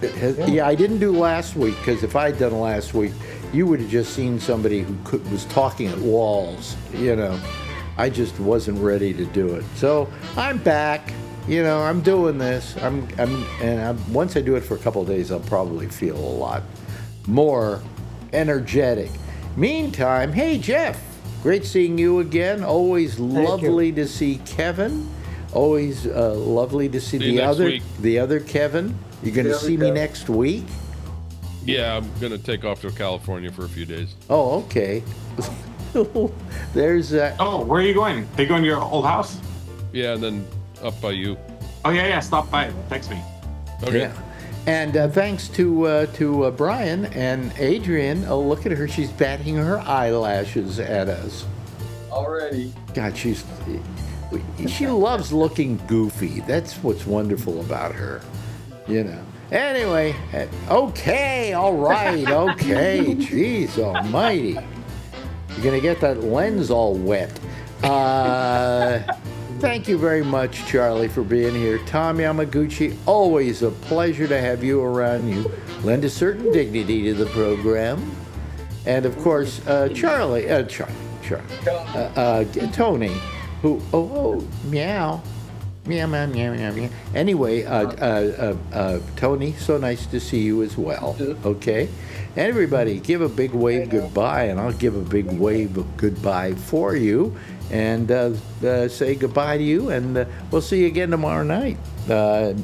Yeah, I didn't do last week, because if I had done last week, you would have just seen somebody who was talking at walls, I just wasn't ready to do it. So I'm back. I'm doing this. Once I do it for a couple of days, I'll probably feel a lot more energetic. Meantime, hey, Jeff, great seeing you again. Always lovely to see Kevin. Always lovely to see the other Kevin. You're going to see me next week? Yeah, I'm going to take off to California for a few days. Oh, okay. There's Oh, where are you going? Are you going to your old house? Yeah, and then up by you. Oh, yeah, stop by. Text me. Okay. Yeah. And thanks to Brian and Adrian. Oh, look at her. She's batting her eyelashes at us. Already. God, she loves looking goofy. That's what's wonderful about her, you know. Anyway, okay, all right, okay. Jeez almighty. You're going to get that lens all wet. Thank you very much, Charlie, for being here. Tom Yamaguchi, always a pleasure to have you around. You lend a certain dignity to the program. And, of course, Tony, who, meow. Meow, meow, meow, meow, meow. Anyway, Tony, so nice to see you as well. Okay? Everybody, give a big wave goodbye, and I'll give a big wave of goodbye for you, and say goodbye to you, and we'll see you again tomorrow night.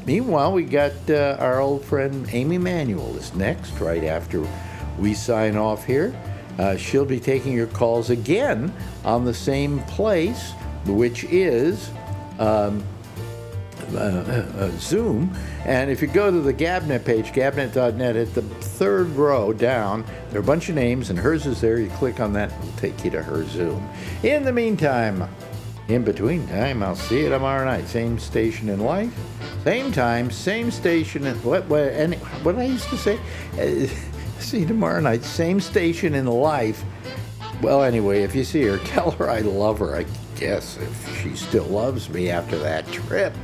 Meanwhile, we got our old friend Amy Manuel is next, right after we sign off here. She'll be taking your calls again on the same place, which is Zoom. And if you go to the Gabnet page, gabnet.net, at the third row down, there are a bunch of names, and hers is there. You click on that, it'll take you to her Zoom. In the meantime, in between time, I'll see you tomorrow night. Same station in life, same time, same station. What I used to say? See you tomorrow night. Same station in life. Well, anyway, if you see her, tell her I love her, I guess, if she still loves me after that trip.